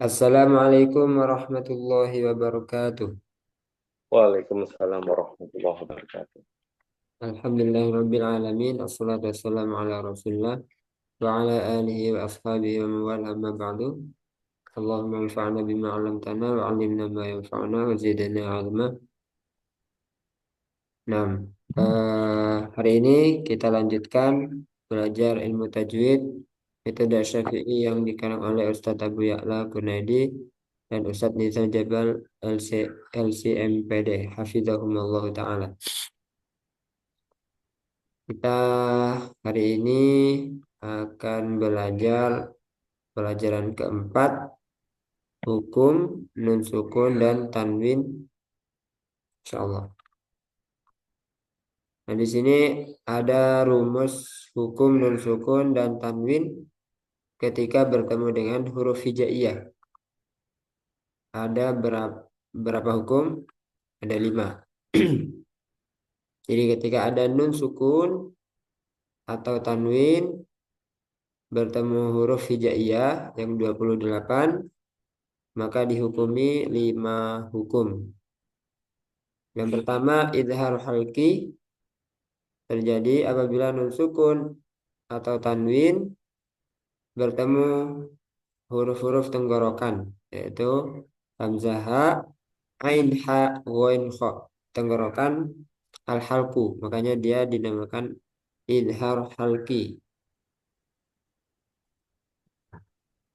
Assalamualaikum warahmatullahi wabarakatuh. Waalaikumsalam warahmatullahi wabarakatuh. Alhamdulillahirabbil alamin. Assalatu wassalamu ala Rasulillah wa ala alihi wa ashabihi wa man wala amma ba'du. Allahumma anfa'na bima 'allamtana wa 'allimna ma yanfa'una wa zidna 'ilma. Nah, hari ini kita lanjutkan belajar ilmu tajwid metode Syafi'i yang dikarang oleh Ustadz Abu Ya'la Kunaidi dan Ustadz Nizam Jabal LCMPD Hafizahumullah Ta'ala. Kita hari ini akan belajar pelajaran keempat, hukum nun sukun dan tanwin, insyaallah. Nah, di sini ada rumus hukum nun sukun dan tanwin ketika bertemu dengan huruf hijaiyah. Ada berapa hukum? Ada 5. Jadi ketika ada nun sukun atau tanwin bertemu huruf hijaiyah yang 28, maka dihukumi 5 hukum. Yang pertama, idhar halki terjadi apabila nun sukun atau tanwin bertemu huruf-huruf tenggorokan, yaitu hamzah ha, ain ha, ghain kha. Tenggorokan al-halku, makanya dia dinamakan idhar halki.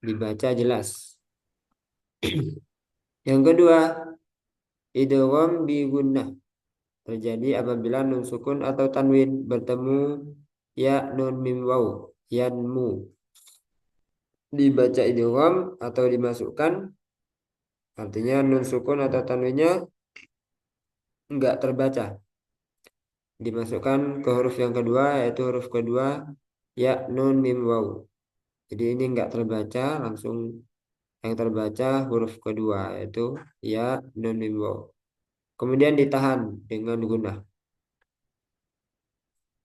Dibaca jelas. Yang kedua, idgham bi gunnah terjadi apabila nun sukun atau tanwin bertemu ya nun mim waw yanmu. Dibaca idgham atau dimasukkan, artinya nun sukun atau tanwinnya enggak terbaca. Dimasukkan ke huruf yang kedua, yaitu huruf kedua ya nun mim waw. Jadi ini enggak terbaca, langsung yang terbaca huruf kedua, yaitu ya nun mim waw. Kemudian ditahan dengan gunnah.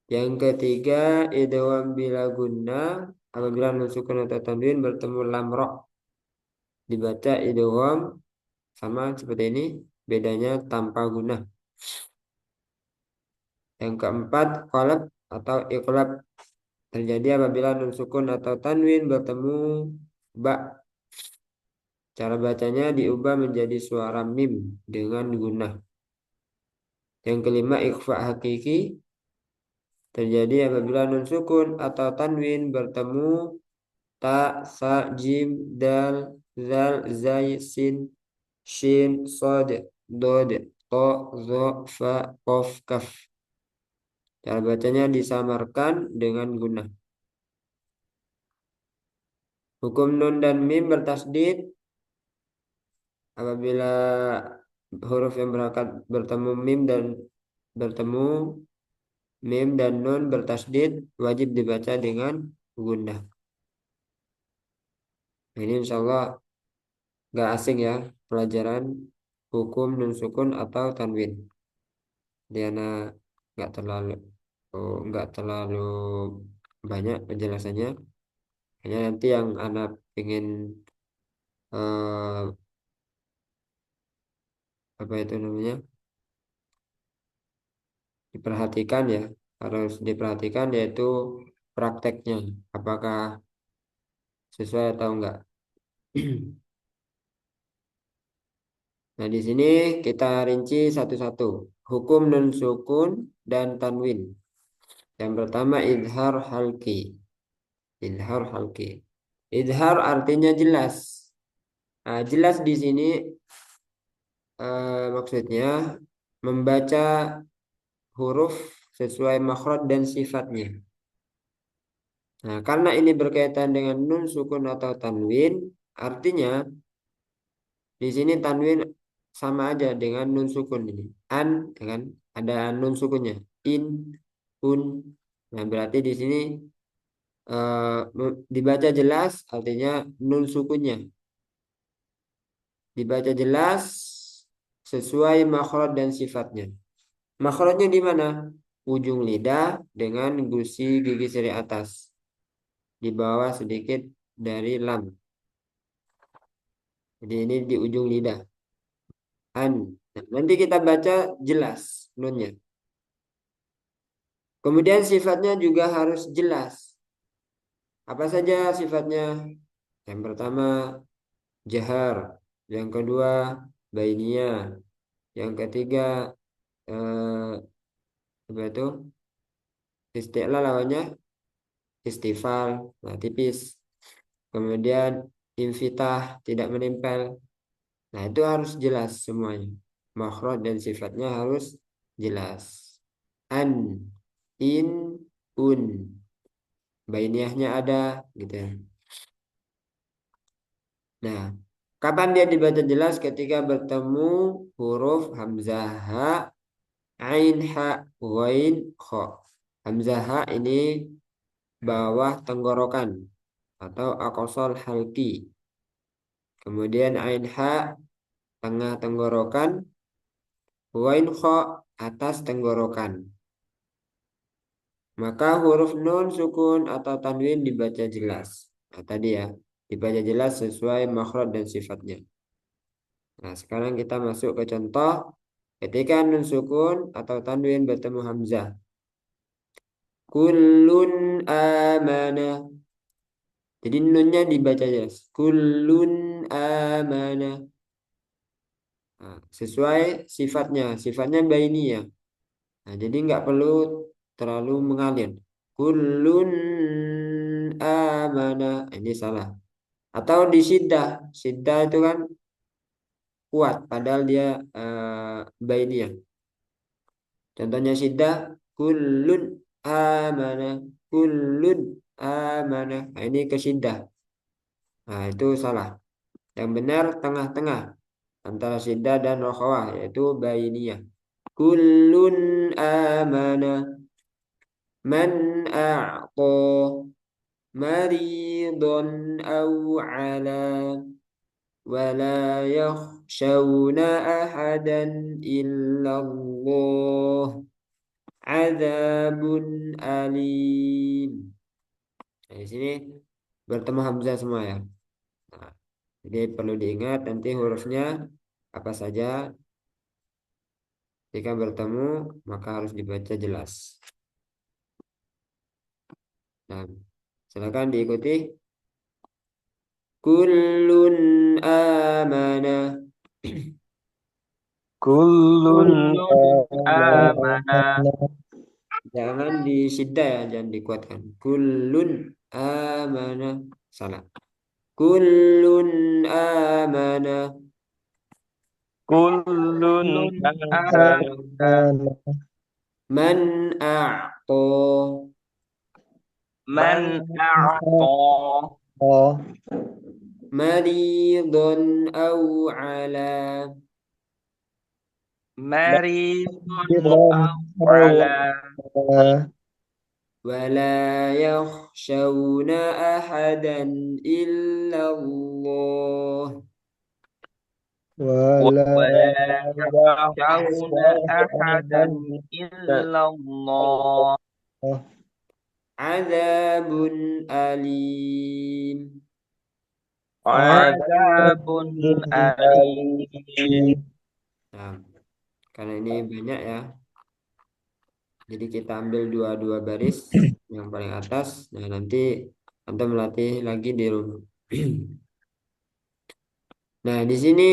Yang ketiga, idgham bila gunnah apabila nun sukun atau tanwin bertemu lam ra. Dibaca idgham sama seperti ini, bedanya tanpa gunnah. Yang keempat, qalab atau iqlab terjadi apabila nun sukun atau tanwin bertemu ba. Cara bacanya diubah menjadi suara mim dengan gunnah. Yang kelima, ikhfa hakiki terjadi apabila nun sukun atau tanwin bertemu ta, sa, jim, dal, zal, zai, sin, shin, sod, dod, to, zo, fa, qaf, kaf. Cara bacanya disamarkan dengan gunnah. Hukum nun dan mim bertasdid apabila huruf yang berharokat bertemu mim dan nun bertasdid wajib dibaca dengan gunnah. Ini insyaallah gak asing ya, pelajaran hukum nun sukun atau tanwin. Diana nggak terlalu banyak penjelasannya. Hanya nanti yang anak ingin eh, apa itu namanya, diperhatikan ya, harus diperhatikan yaitu prakteknya, apakah sesuai atau enggak. Nah, di sini kita rinci satu-satu. Hukum nun sukun dan tanwin. Yang pertama, idhar halki. Idhar halki. Idhar artinya jelas. Nah, jelas di sini maksudnya membaca huruf sesuai makhraj dan sifatnya. Nah, karena ini berkaitan dengan nun sukun atau tanwin, artinya di sini tanwin sama aja dengan nun sukun ini. An, ya kan? Ada nun sukunnya. In, un. Nah, berarti di sini dibaca jelas, artinya nun sukunnya. Dibaca jelas sesuai makhraj dan sifatnya. Makhrajnya di mana? Ujung lidah dengan gusi gigi seri atas. Di bawah sedikit dari lam. Jadi ini di ujung lidah. An. Nah, nanti kita baca jelas nunnya. Kemudian sifatnya juga harus jelas. Apa saja sifatnya? Yang pertama jahar, yang kedua bainiyah, yang ketiga eh, apa itu? Isti'la lawannya istifal, nah tipis. Kemudian infitah, tidak menempel. Nah, itu harus jelas semuanya. Makhraj dan sifatnya harus jelas. An, in, un. Bainiyahnya ada gitu ya. Nah, kapan dia dibaca jelas? Ketika bertemu huruf hamzah ha, ain ha, ghain kha. Hamzah ha ini bawah tenggorokan atau aqsal halqi. Kemudian ain ha tengah tenggorokan, ghain kha atas tenggorokan. Maka huruf nun sukun atau tanwin dibaca jelas. Nah, tadi ya, dibaca jelas sesuai makhraj dan sifatnya. Nah, sekarang kita masuk ke contoh ketika nun sukun atau tanwin bertemu hamzah. Kullun amana. Jadi nunnya dibaca jelas. Kullun amana. Nah, sesuai sifatnya. Sifatnya bainiyah. Nah, jadi nggak perlu terlalu mengalir. Kullun amana. Ini salah. Atau di siddah. Siddah itu kan kuat. Padahal dia bainiyah. Contohnya siddah. Kullun amana. Kullun amana. Nah, ini ke siddah. Nah, itu salah. Yang benar tengah-tengah. Antara siddah dan rokhawah. Yaitu bainiyah. Kullun amana. Man a'ta مريضا أو على ولا يخشون أحدا إلا الله عذاب أليم. Nah, di sini bertemu hamzah semua ya. Nah, jadi perlu diingat nanti hurufnya apa saja jika bertemu maka harus dibaca jelas. Nah, silakan diikuti. Kullun amana. Kullun Kullun amana. Jangan disidda ya, jangan dikuatkan. Kullun amana. Salah. Kullun amana. Kullun Kullun amana. amana. Man a'ta Man a'ta maridan aw ala maridun Bidan aw ala wala yakhshawna ahadan illa Allah. wala ولا يخشون أحدا yahsabuhum إلا الله Adzabun alim. عذاب adabun أليم. alim. Nah, karena ini banyak ya. Jadi kita ambil dua-dua baris yang paling atas. Nah, nanti Anda melatih lagi di rumah. Nah, di sini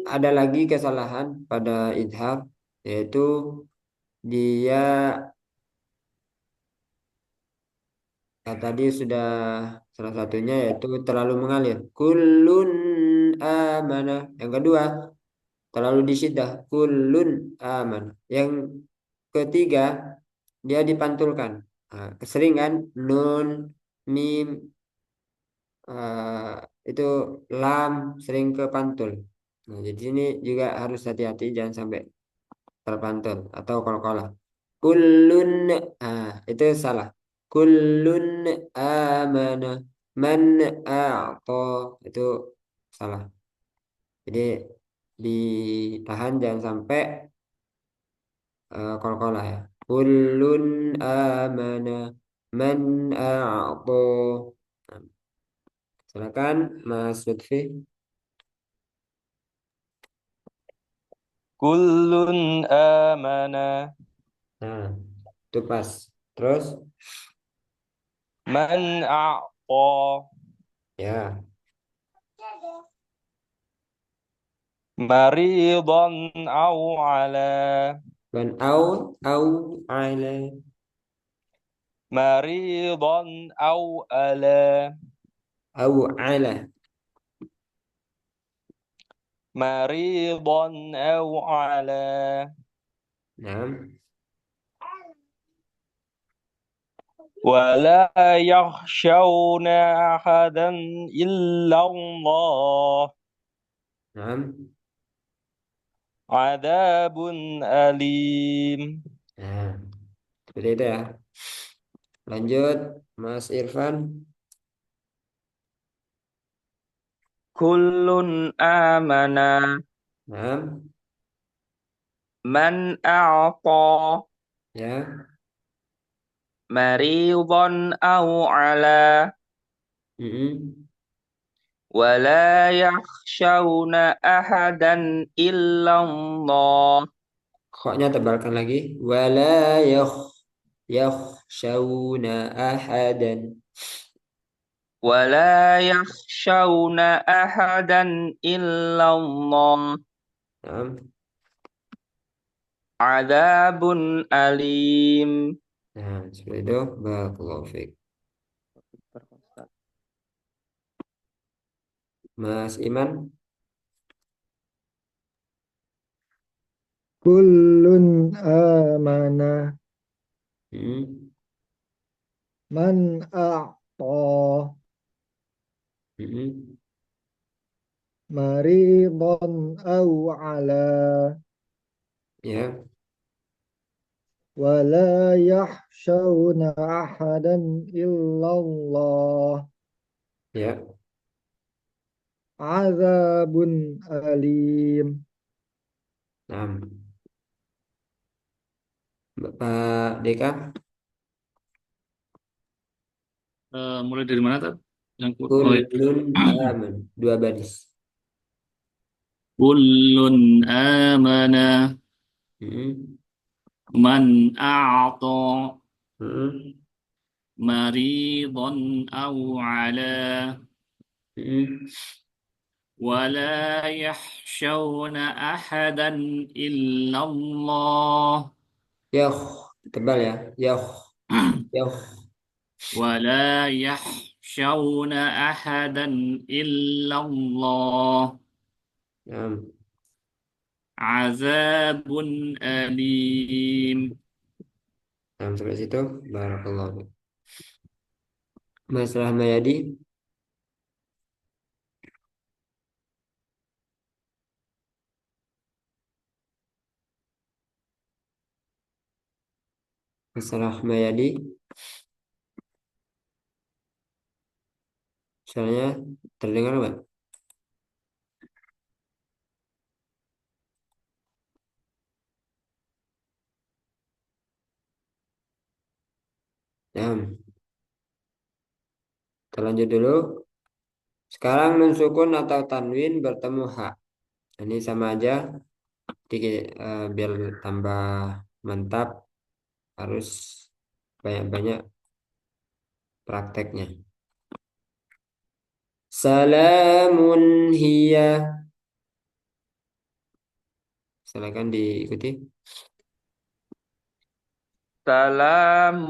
ada lagi kesalahan pada idhar, yaitu dia tadi sudah salah satunya yaitu terlalu mengalir. Kullun amana. Yang kedua, terlalu disiddah. Kullun aman. Yang ketiga, dia dipantulkan. Nah, sering kan nun, mim, itu lam sering ke pantul. Nah, jadi ini juga harus hati-hati jangan sampai terpantul atau qalqalah. Kullun itu salah. Kullun amana man a'ta itu salah. Jadi ditahan jangan sampai qalqalah ya. Kullun amana man a'ta. Nah, silakan Mas Lutfi. Kullun amana. Nah, itu pas. Terus, Man a'ta. ya. Maridan aw ala. Dan au ala. Maridan aw ala. Au ala. Maridan aw ala. Nah, ولا يخشون أحدا إلا الله nah. عذاب أليم. Nah, seperti itu ya. Lanjut, Mas Irfan. كل آمن Nah, من أعطى ya. مريضا أو على Mm-mm. ولا يخشون أحدا إلا الله Koknya tebalkan lagi. Wala yakhshawna ahadan. ولا يخشون أحدا إلا الله Nah, عذاب أليم. nah, seperti itu. Barakallahu fiik. Mas Iman. Kullun amana Mm-mm. man a'ta Mm-mm. maridan aw ala Ya, wala yahshawna ahadan illallah ya. azabun alim. Nah, Pak Deka. Mulai dari mana tuh? Oh, ya. Kullun aman. Dua baris. Kullun amana Mm-mm. man a'ta Mm-mm. maridan aw ala Mm-mm. ولا يخشون أحدا إلا الله Yah, tebal ya. Yah. ولا يخشون أحدا إلا الله Nah, عذاب أليم. nah, sampai situ. Barakallahu fiik. Mas Rahmayadi. Mas Rahmayadi. Misalnya terdengar nggak? Nah, kita lanjut dulu. Sekarang nun sukun atau tanwin bertemu ha. Ini sama aja. Jadi, biar tambah mantap harus banyak-banyak prakteknya. Salamun hiya. Silakan diikuti. سلام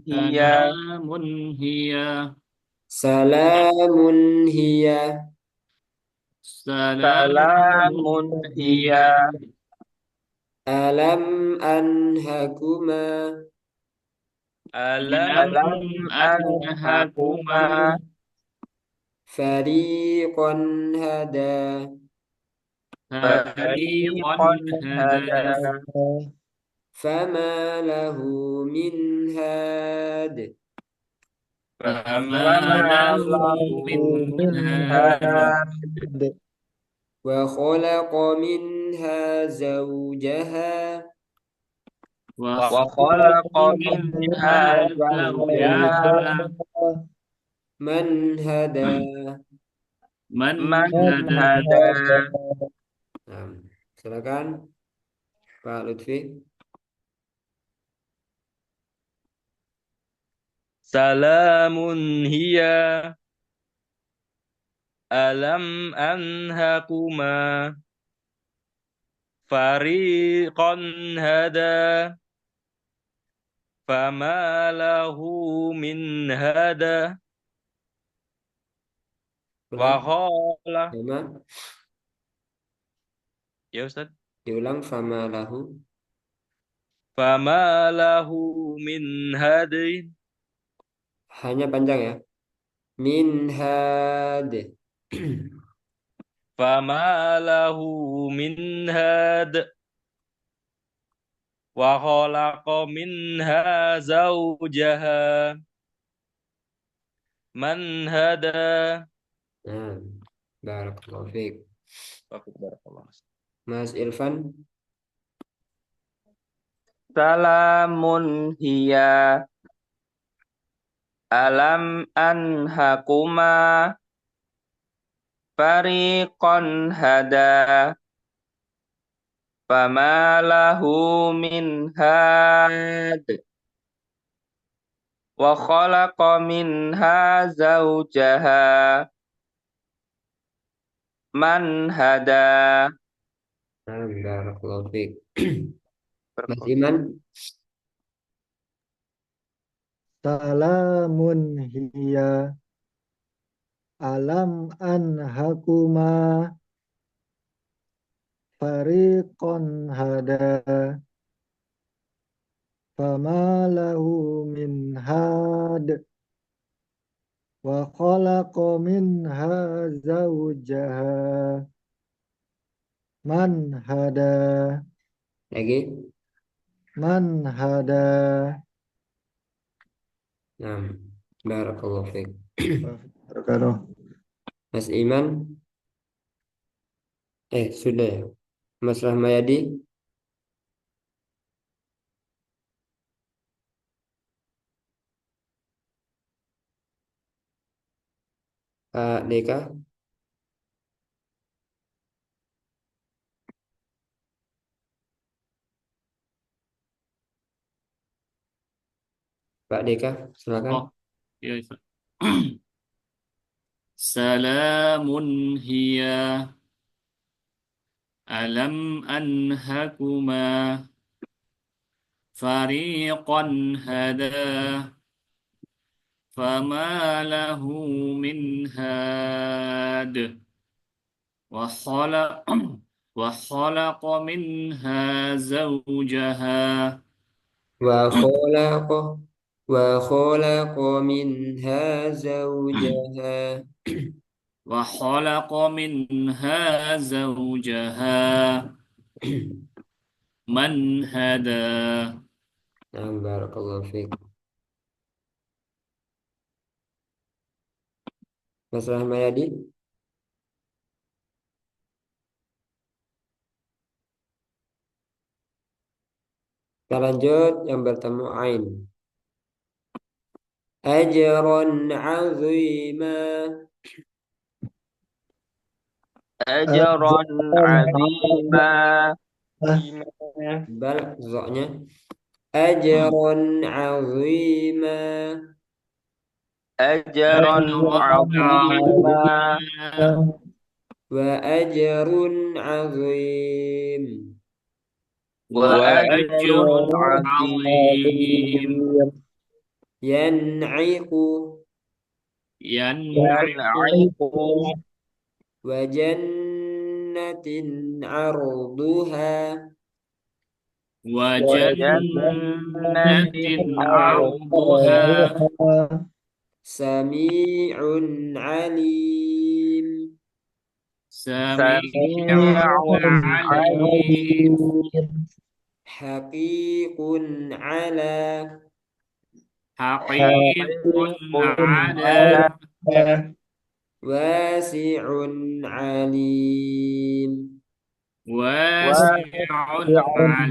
هي سلام هي Salamun hiya. سلام سلام هي هي Alam anhakuma. ألم ألم أنهكما أنهكما Fariqan hada. فريقا فريقا هدى هدى Fama lahu min had. فما فما له له من من هاد هاد Wa khalaqa minha zawjaha. وخلق وخلق منها منها زوجها زوجها Man hada. من من هدى هدى Nah, silakan. Pak Lutfi. Salamun hiya alam anhakuma fariqan hada fama lahu min hada wa Ulang. qala. Sama. Ya Ustaz. Diulang. Fama lahu. Fama lahu min hadi Hanya panjang ya. Min had. fama lahu min had wa khalaqa minha zawjaha man hada. Nah, barakallahu fiik. Barakallah. Mas Irfan. Salamun hiya alam anhakuma fariqan hada fama lahu min had wa khalaqa minha zawjaha man hada. Nah, barakallahu fiik. Mas Iman. Salamun hiya alam anhakuma fariqan hada fama lahu min had wa khalaqa minha zawjaha man hada Lagi. man hada. Nah, barakallahu fiik. Barakatuh. Mas Iman. Sudah ya. Mas Rahmayadi. Pak Deka. Pak Deka, silakan. Oh, ya Ustaz. Salamun hiya alam anhakuma fariqan hada fama lahu min had wa khalaq wa khalaqa minha zawjaha وخلق وخلق منها زوجها wa khalaqa minha zawjaha man hada. Nah, barakallahu fiik. Mas Rahmayadi. Kita lanjut yang bertemu ain. Ajran azima. Ajran azima. Bal zoknya. Ajran azima. Ajran azima. Wa ajrun azim. Wa ajrun azim. Yan'iqu. Yan'iqu. Wa jannatin arduha. wa jannatin 'arduha Sami'un alim. sami'un 'alim Haqiqun ala. haqiqun 'ala Wasi'un alim. wasi'un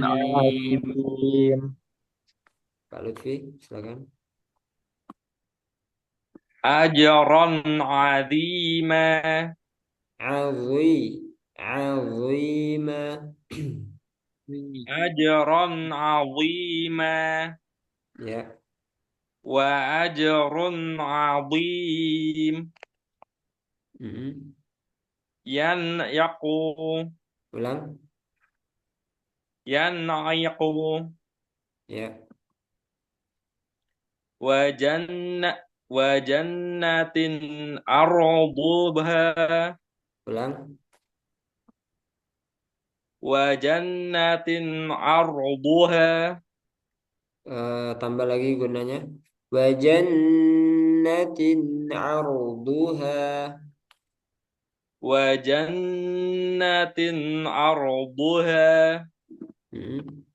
'alim. Pak Lutfi, silakan. Ajran azima. Azwi. Azima. ajran azima Ya. wa ajrun azim Mm-mm. yan yaqu Ulang. yan yaqu Ya. wa janna wa jannatin arduha Ulang. wa jannatin arduha Tambah lagi gunanya. Wa jannatin arduha. wa jannatin arduha Mm-mm.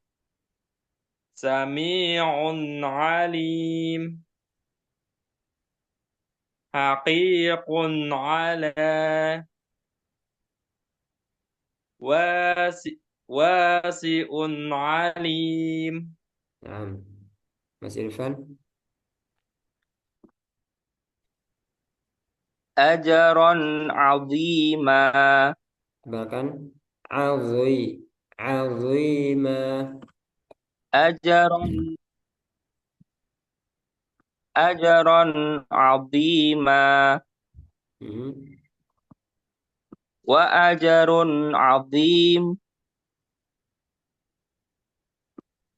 sami'un alim haqiqun ala wasi wasi'un alim Nah, Mas Irfan. ajran azima Bahkan azui. Azima. ajran ajran azima Mm-mm. wa ajrun azim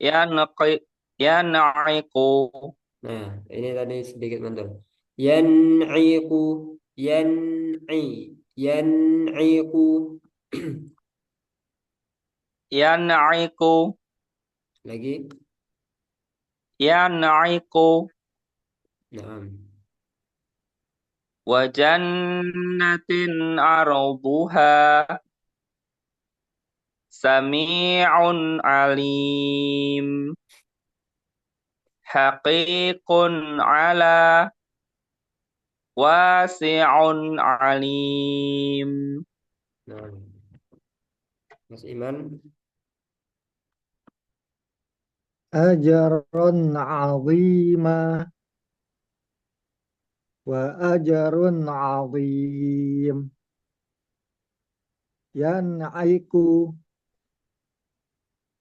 yanqi yan'iqu Nah, ini tadi sedikit mantul. Yan'iqu, yan'i, yan'iqu. yan'iqu Lagi. yan'iqu Nah, wa jannatin arduha sami'un alim haqiqun ala wasi'un alim nah. Mas Iman. Ajran azima wa ajrun azim. Yan'iku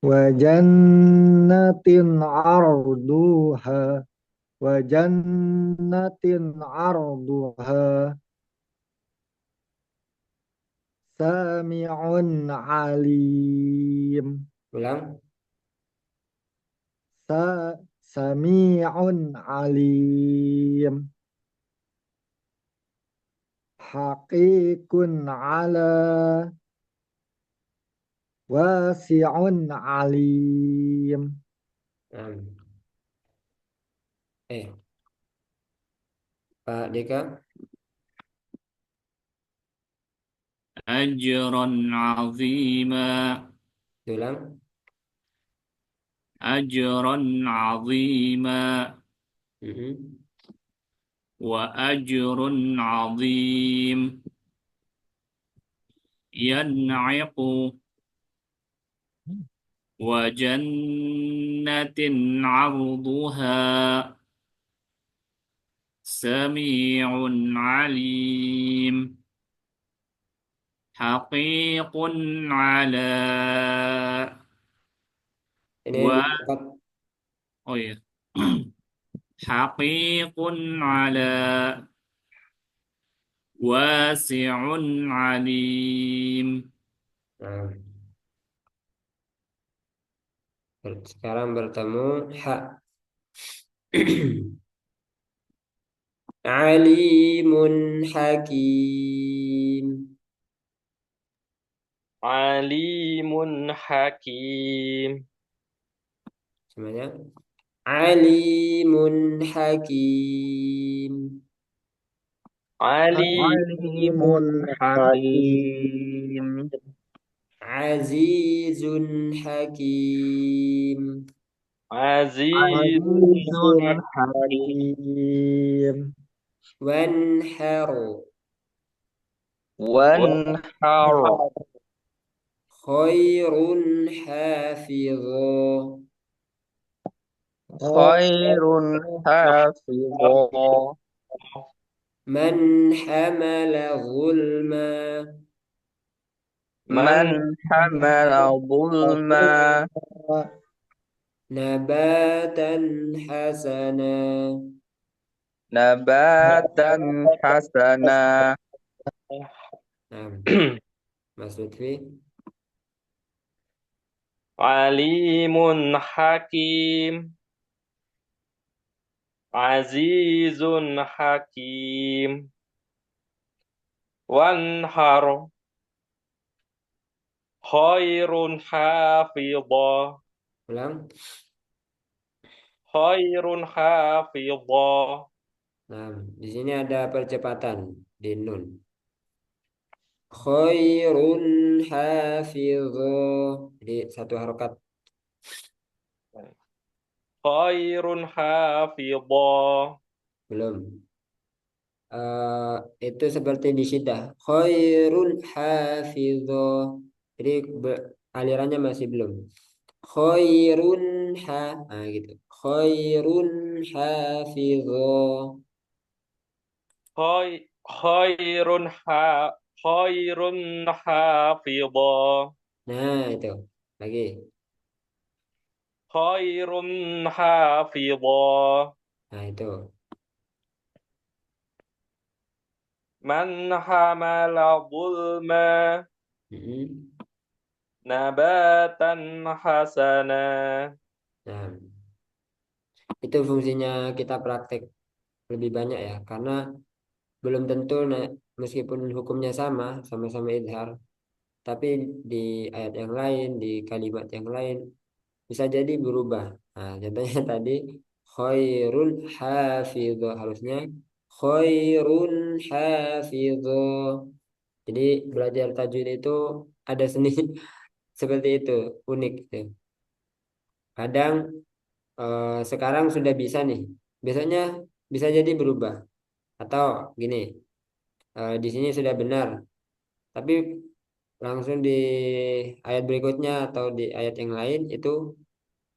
wa jannatin arduha wa jannatin arduha sami'un alim. Ulang. Sami'un alim. Haqiqun ala wasi'un alim. Nah. Pak Deka. ajran azima Ulang. ajran azima Mm-mm. wa ajrun azim yan'iqu wa jannatin 'arduha sami'un 'alim haqiqun 'ala Ini wa dua tempat. oh ya haqiqun 'ala wasi'un 'alim Nah, sekarang bertemu hak. Alimun hakim. alimun hakim Semuanya. Alimun hakim. alimun Alimun hakim Azizun hakim. azizun azizun Azizun hakim hakim. Wanhar. wanhar Khairun hafidho. khairun hafidho Man hamala zulma. من من حمل ظلما نباتا حسنا. نباتا حسنا Nah, Mas Lutfi. عليم حكيم عزيز حكيم وانحر خير حافظا Ulang. خير حافظا Nah, di sini ada percepatan di nun. Khairun hafidho. Jadi satu harokat. خير حافظا Belum. Itu seperti di syiddah. Khairun hafidho. Jadi alirannya masih belum. Khairun gitu. Khairun hafidho. خير خير حافظا Nah, itu. Lagi. خير حافظا Nah, itu. من حمل ظلما Mm-mm. نباتا حسنا. Nah, itu fungsinya kita praktek lebih banyak ya, karena belum tentu meskipun hukumnya sama-sama izhar, tapi di ayat yang lain, di kalimat yang lain bisa jadi berubah. Nah, contohnya tadi khairul hafidho harusnya khairun hafidho. Jadi belajar tajwid itu ada seni seperti itu, unik gitu. Kadang sekarang sudah bisa nih, biasanya bisa jadi berubah atau gini, di sini sudah benar, tapi langsung di ayat berikutnya atau di ayat yang lain itu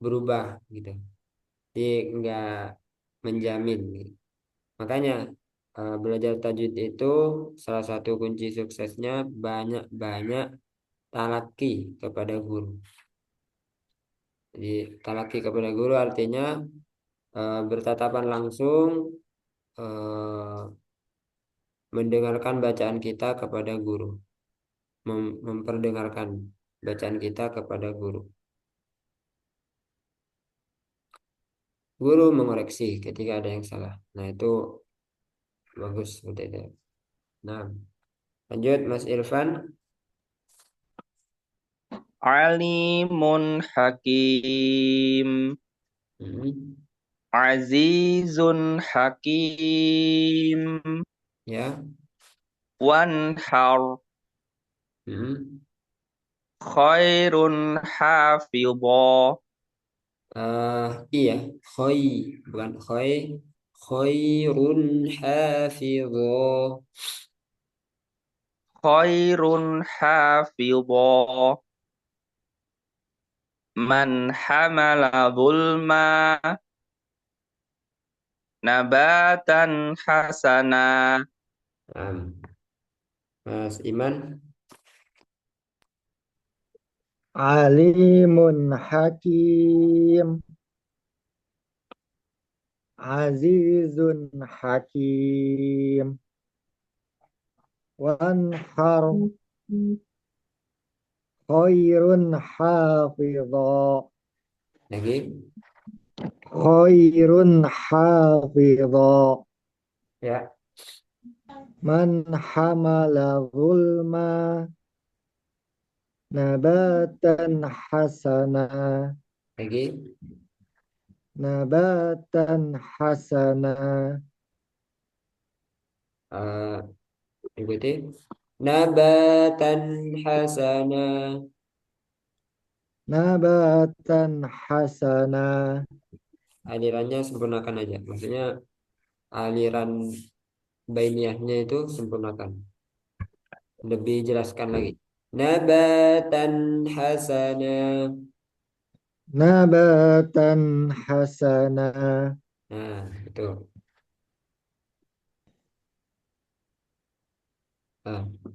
berubah gitu. Jadi nggak menjamin gitu. Makanya belajar tajwid itu salah satu kunci suksesnya banyak-banyak talaki kepada guru. Jadi talaki kepada guru artinya bertatapan langsung, eh, mendengarkan bacaan kita kepada guru, memperdengarkan bacaan kita kepada guru. Guru mengoreksi ketika ada yang salah. Nah, itu bagus seperti itu. Nah, lanjut Mas Irfan. عليم حكيم Hmm, عزيز حكيم ya. وانحر Hmm. خير حافظا Iya, khoi bukan khoi, khairun hafidho. خير حافظا من حمل ظلما نباتا حسنا Nah, Mas Iman. Alimun hakim. Azizun hakim. Wanhar khairun hafidha. Lagi. Khairun hafidha. Ya. Man hamala zulma nabatan hasana. Lagi. Nabatan hasana. Eh, Ikuti. Nabatan hasana. Nabatan hasana. Alirannya sempurnakan aja. Maksudnya aliran bainiahnya itu sempurnakan. Lebih jelaskan lagi. Nabatan hasana. Nabatan hasana. Nah, itu.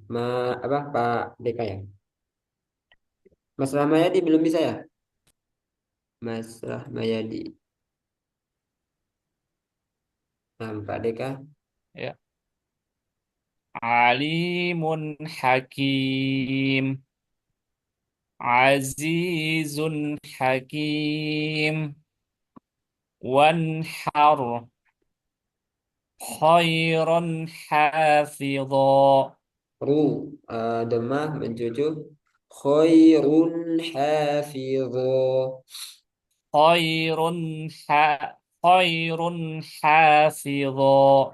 Nah, apa Pak Deka ya? Mas Rahmayadi belum bisa ya? Mas Rahmayadi. Nah, Pak Deka. Ya. Alimun hakim. Azizun hakim. Wanhar. Khairan hafidha. Demah mencucu. Khairun hafidho. Khairun ha Khairun hafidha.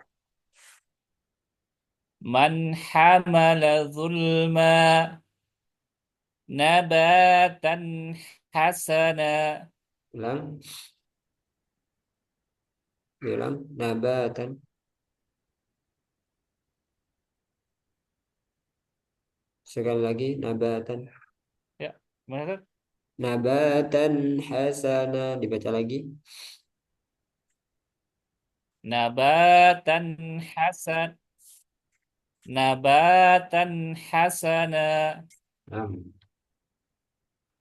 Man hamala zulma nabatan hasana. Ulang. Bilang nabatan. Sekali lagi nabatan. Ya, gimana Tat? Nabatan hasana. Dibaca lagi. Nabatan hasan Nabatan hasana. Nah,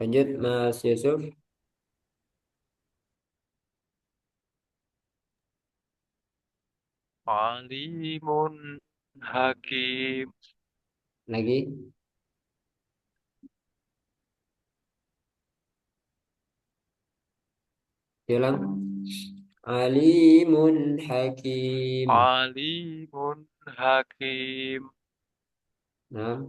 lanjut Mas Yusuf. Alimun hakim. Lagi. Bilang. Alimun hakim. Alimun hakim. Nah,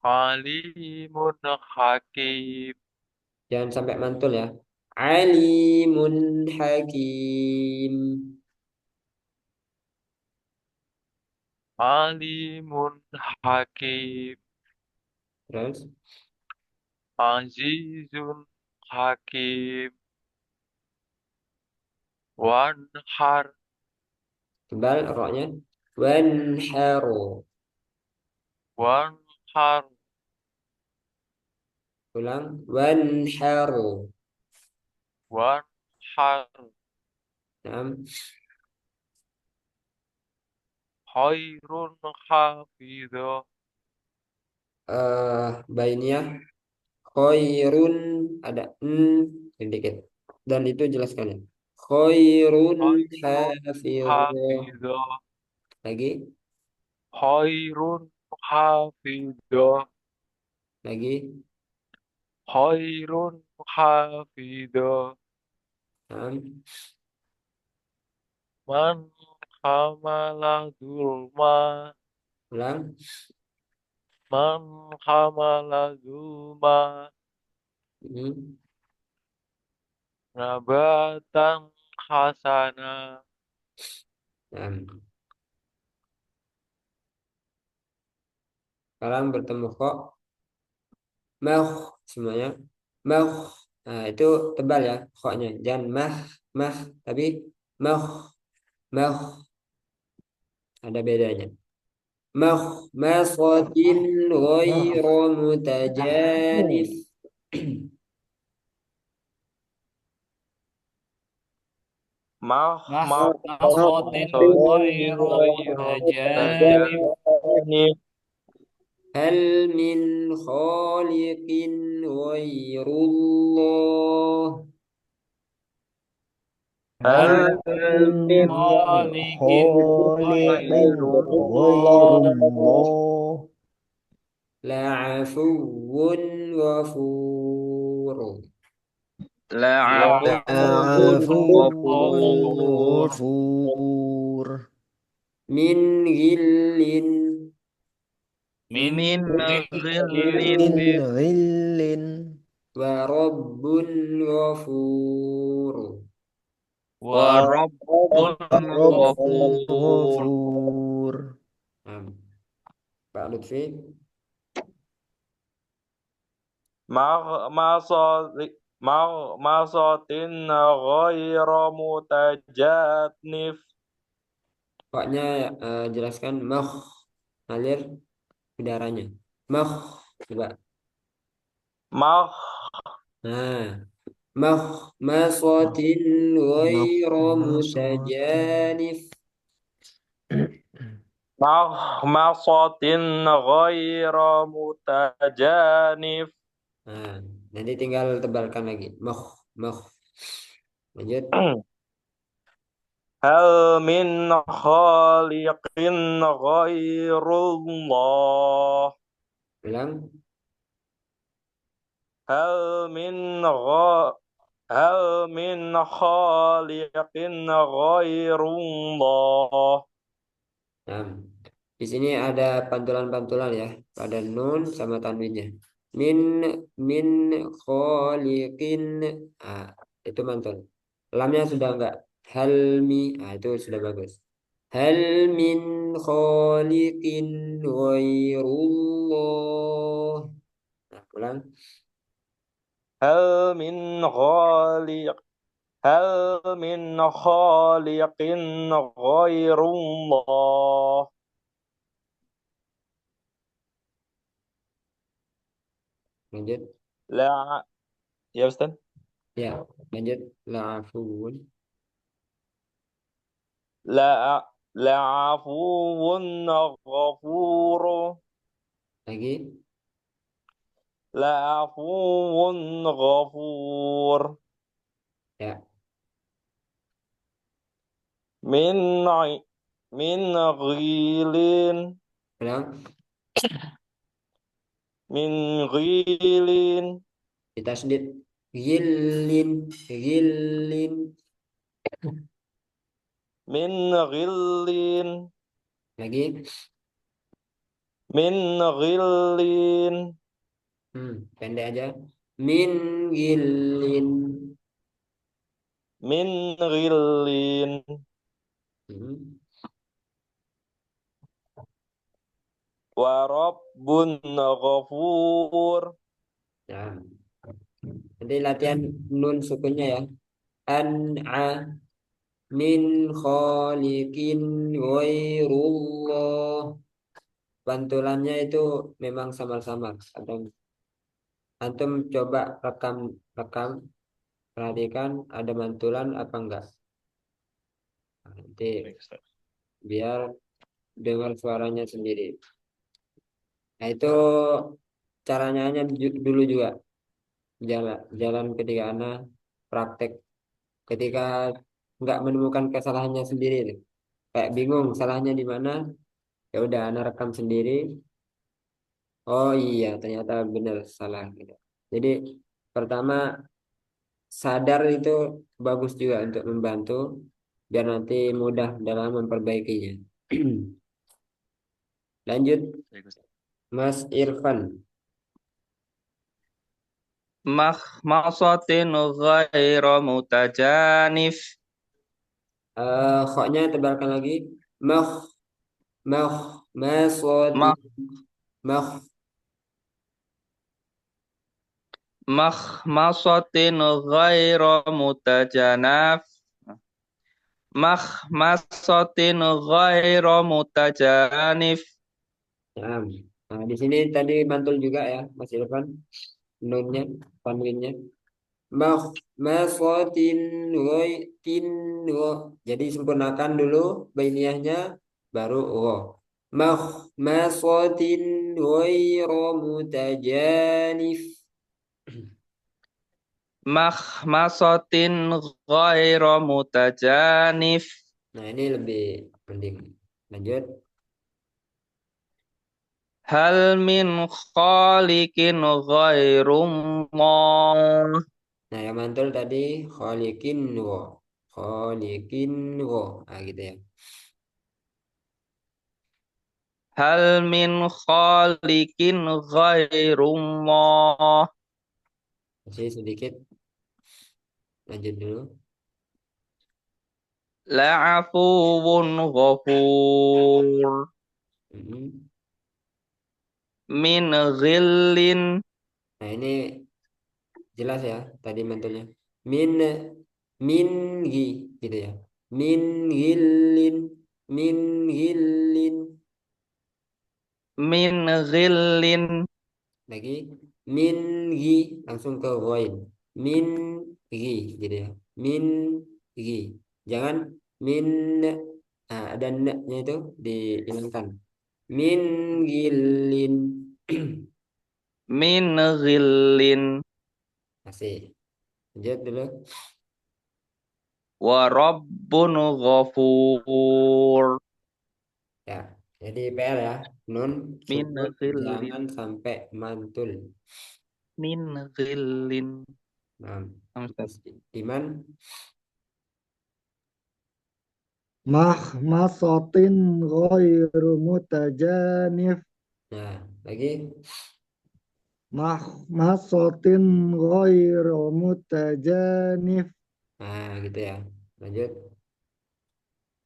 Alimun hakim. jangan sampai mantul ya. Alimun hakim. Alimun hakim. Terus. Azizun hakim. Wanhar. Tebal roknya. Wanharu. Wanhar. Ulang. Wanharu. Wanhar. Nah, Khairun hafidho. bainnya. Khairun ada sedikit. Dan itu jelaskan ya. Khairun Khairun hafidho. hafidho. Lagi. Khairun hafidho. Lagi. Khairun hafidho. Nah, Man hamala zulma. ulang. Man hamala zulma. Hmm. Nabatan hasana. Nah, sekarang bertemu kok. Mah semuanya. Mah. Nah, itu tebal ya koknya. Jangan mah tapi mah mah ada bedanya. Makhmasatin ghairu mutajanif. Mahmasatin Mahmasatin ghairu ghairu mutajanib. mutajanib. Hal min khaliqin ghairullah. Hal Hal هل min من khaliqin خالق غير ghairullah. الله La'afuwun ghafur. La'afun لعفو ghafur. غفور Min ghillin min Min ghillin. من ghillin غل wa rabbun ghafur. wa Wa rabbun رب ghafur. غفور Nah, Pak Lutfi. Maghmasatin ghairu mutajanif. Pokoknya jelaskan ngalir udaranya. Mah coba. Magh Nah, makhmasatin ghairu مخمصة mutajanif. Makhmasatin ghaira mutajanif. Nah, nanti tinggal tebalkan lagi. Moh. Lanjut. Hal min khaliqin ghairullah. Ulang. Hal min gha Hal min khaliqin ghairullah. Nah, di sini ada pantulan-pantulan ya pada nun sama tanwinnya. Min min kholiqin. Ah, itu mantul. Lamnya sudah enggak. Halmi. Ah, itu sudah bagus. Hal min kholiqin ghairullah. Nah, ulang. Hal min khaliq Hal min khaliqin ghairullah. Lanjut. La Ya Ustaz. Ya, lanjut. La'afun. La La'afuwun ghafur. Lagi. La'afuwun ghafur. Ya, Min min ghilin ulang. min ghilin Ditasdid. Gillin. min ghilin Lagi. min ghilin Pendek aja. Min gillin. min ghilin Hmm. wa rabbun ghafur. Nah, nanti latihan nun sukunnya ya. An'a min khaliqin ghairullah. Pantulannya itu memang samar-samar. Antum coba rekam, perhatikan ada mantulan apa enggak. Nah, nanti biar dengar suaranya sendiri. Nah, itu caranya dulu juga. Jalan ketika Ana praktek. Ketika nggak menemukan kesalahannya sendiri itu. Kayak bingung salahnya di mana, ya udah Ana rekam sendiri. Oh iya, ternyata benar salah gitu. Jadi pertama sadar itu bagus juga untuk membantu biar nanti mudah dalam memperbaikinya. Lanjut Mas Irfan. Makhmasatin ghaira mutajanif. Khoknya tebalkan lagi. Makh makh masoti makh. Makhmasatin ghaira mutajanaf. Makhmasatin ghaira mutajanif. Nah, nah, di sini tadi mantul juga ya Mas Irfan. Nunnya, tanwinnya. Makh masotin tin wo. Jadi sempurnakan dulu bainiyahnya baru wo. Makh masotin ghairu mutajanif. Makhmasatin ghaira mutajanif. Nah, ini lebih penting. Lanjut. Hal min khaliqin ghairullah. Nah, yang mantul tadi khaliqin wo. Khaliqin wo. Nah, gitu ya. Hal min khaliqin ghairullah. Masih sedikit. Lanjut dulu. La'afuwun ghafur. Mm-mm. Min ghillin. Nah, ini jelas ya tadi mantulnya. Min min gi gitu ya. Min gillin min gillin Min ghillin. lagi min gi langsung ke ghain. Min gi gitu ya. Min gi. Jangan min Nah, ada naknya itu dihilangkan. Min gilin. Min ghillin. Masih. Lanjut dulu. Wa rabbun ghafur. Ya. Jadi PR ya. Nun Min sukun ghillin. jangan sampai mantul. Min ghillin. Nah, Ustaz. Iman. Mahmasatin ghairu mutajanif. Nah, lagi. Mahmasatin ghairu mutajanif. Nah, gitu ya. Lanjut.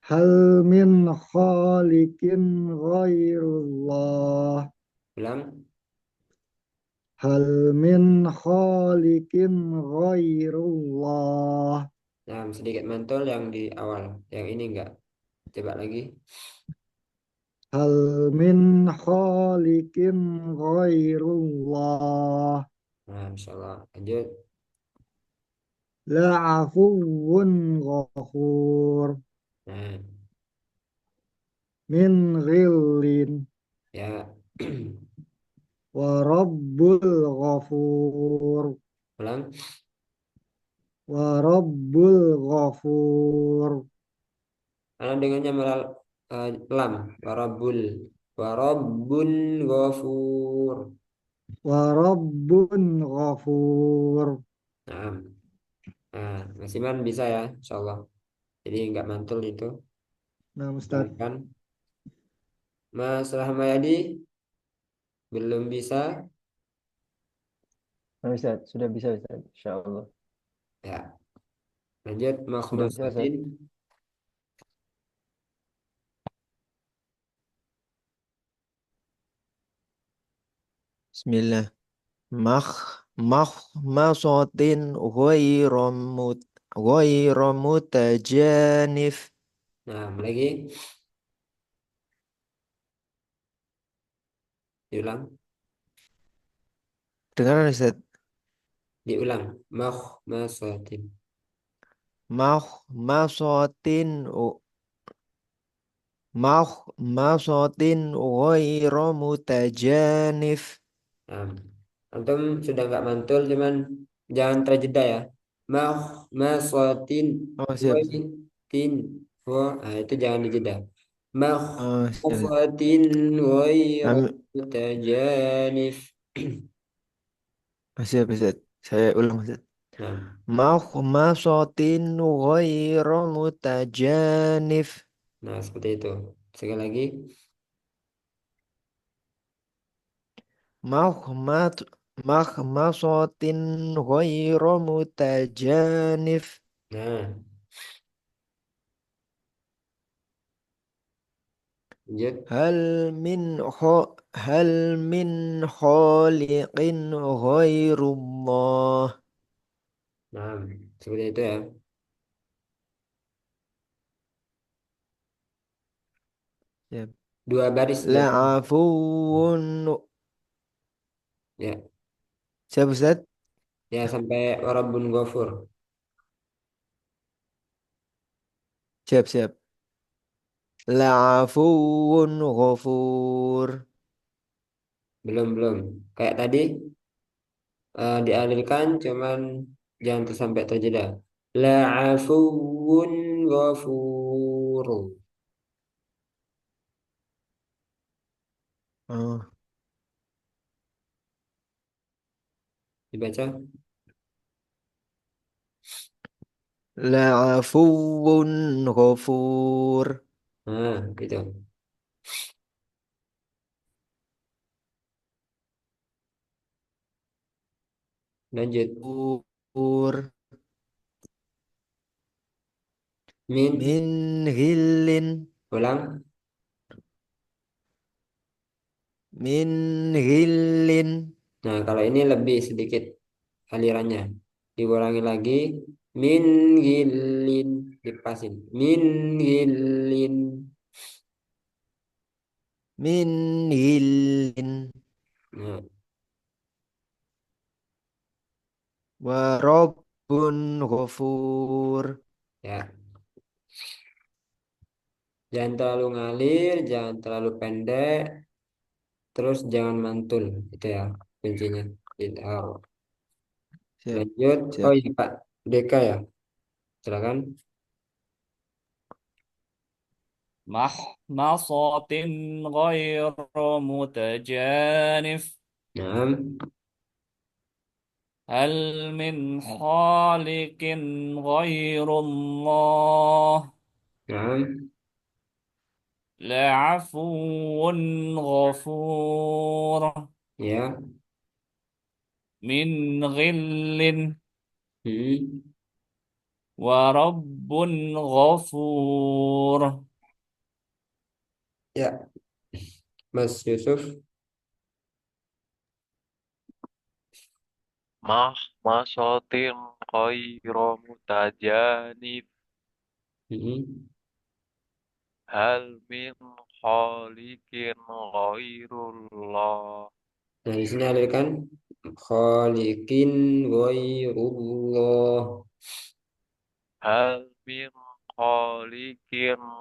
Hal min khaliqin ghairullah. Ulang. Hal min khaliqin ghairullah. Nah, sedikit mantul yang di awal. Yang ini enggak. Coba lagi. Hal min khaliqin ghairullah. Nah, insyaallah. Lanjut. La'afuwun ghafur. Nah, Min ghillin. ya. Wa rabbul ghafur. Ulang. Wa rabbul ghafur. Karena dengannya lam. Warabul. Warabun ghafur. Wa rabbun ghafur. Nah, nah, Mas Iman bisa ya, insyaallah. Jadi enggak mantul itu. Nah, Ustaz. Kan Mas Rahmayadi belum bisa. Nah, Ustaz, sudah bisa Ustaz, insya Allah. Ya, lanjut Sudah bisa Ustaz. makhmasatin. Bismillah. Makh makhmasatin ghairu mutajanif. Nah, lagi diulang, Dengar Ustaz. diulang. Makhmasatin. Makhmasatin makhmasatin ghairu mutajanif. Nah, antum sudah nggak mantul, cuman jangan terjeda ya. Makhmasatin Oh, siap. tin nah itu jangan dijeda. Oh, siap. Makhmasatin ghairu Am- mutajanif. Siap Ustaz. Saya ulang Ustaz. Nah, Makhmasatin ghairu mutajanif. nah seperti itu. Sekali lagi. Makhmat makhmasatin ghairu mutajanif. Nah, lanjut. Hal min khaliqin ghairullah. Nah, seperti itu ya. Ya. Dua baris berarti. La'afuun. Ya, Siap Ustaz? ya sampai Rabbun Ghafur. Siap siap. La'afuun ghafur. Belum. Kayak tadi dialirkan cuman jangan sampai terjeda. La'afuun ghafur. Oh. Dibaca. La'afuun ghafur. Nah, gitu. Lanjut. Ghafur. Min. Min ghillin. Ulang. Min ghillin. Nah, kalau ini lebih sedikit alirannya. Diulangi lagi. Min gilin. Dipasin. Min gilin. Min ghillin. Nah, Wa rabbun ghafur. ya. Jangan terlalu ngalir, jangan terlalu pendek, terus jangan mantul. Itu ya kuncinya. Izhar. Siap. Lanjut. Oh Siap. iya Pak Deka ya. Silakan. محمصة غير متجانف Nah, هل من خالق غير الله nah, لعفو غفور ya. من غل Hmm, ورب غفور ya. Mas Yusuf. محمصة غير متجانف Hmm. هل من خالق غير الله Nah, di sini alirkan khaliqin ghairullah. هل من خالق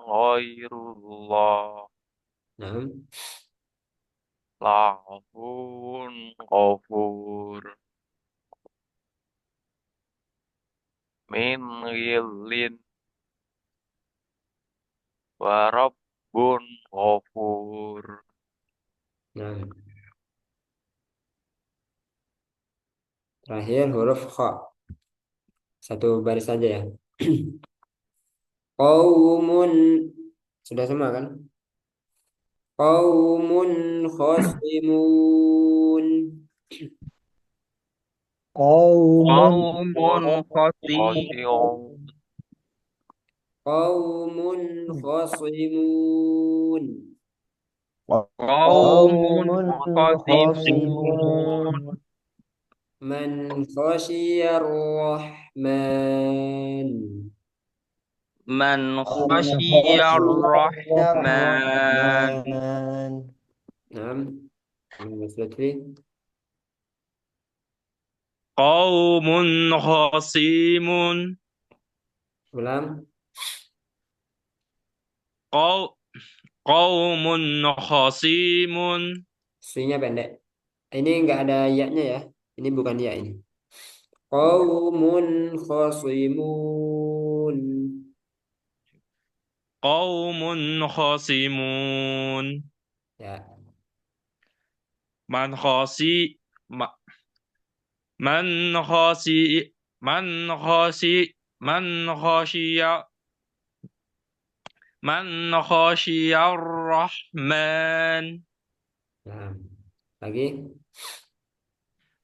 غير الله Nah, لعفو غفور من غل ورب غفور nah. Terakhir huruf kha. Satu baris saja ya. Qaumun. Sudah semua kan? Qaumun khasimun. قوم قوم خصيم خاشع Qaumun khasimun. قوم قوم خصيمون خصمون Man khashiyar rahman. من من خشي خشي الرحمن الرحمن Nah, Mas Lutfi. قوم خصيم Ulang. قو- قوم خصيم Suinya pendek. Ini enggak ada ya-nya ya. Ini bukan ya ini. Qaumun khasimun. قوم خصيمون Ya. من خاصي م- من خاصي من خاصي من خشي من خشي الرحمن Nah, lagi.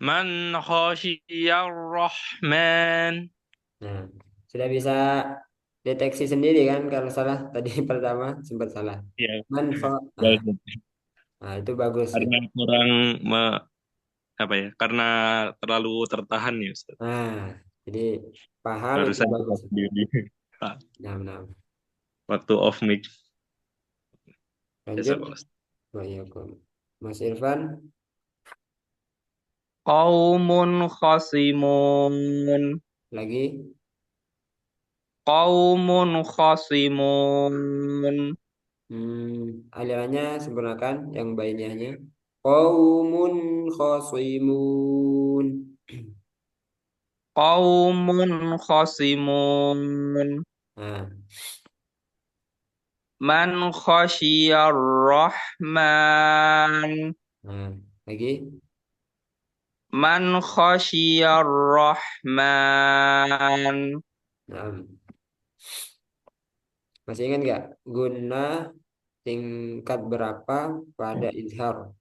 من خشي الرحمن Nah, sudah bisa deteksi sendiri kan kalau salah tadi pertama sempat salah. ya Manfa. Nah, baik. nah, itu bagus Karena itu. kurang apa ya karena terlalu tertahan ya Ustaz. Nah, jadi paham itu Barusan kita bagus. sendiri Nah, nah. waktu off mic biasa Lanjut. Pak Ustaz. Waalaikum. Mas Irfan. قوم خصيمون Lagi. قوم خصيمون Alirannya sempurnakan yang bainiahnya. Qaumun khasimun. قوم خصيمون Nah, من خشي الرحمن nah, lagi. من خشي الرحمن Nah, masih ingat nggak guna tingkat berapa pada izhar?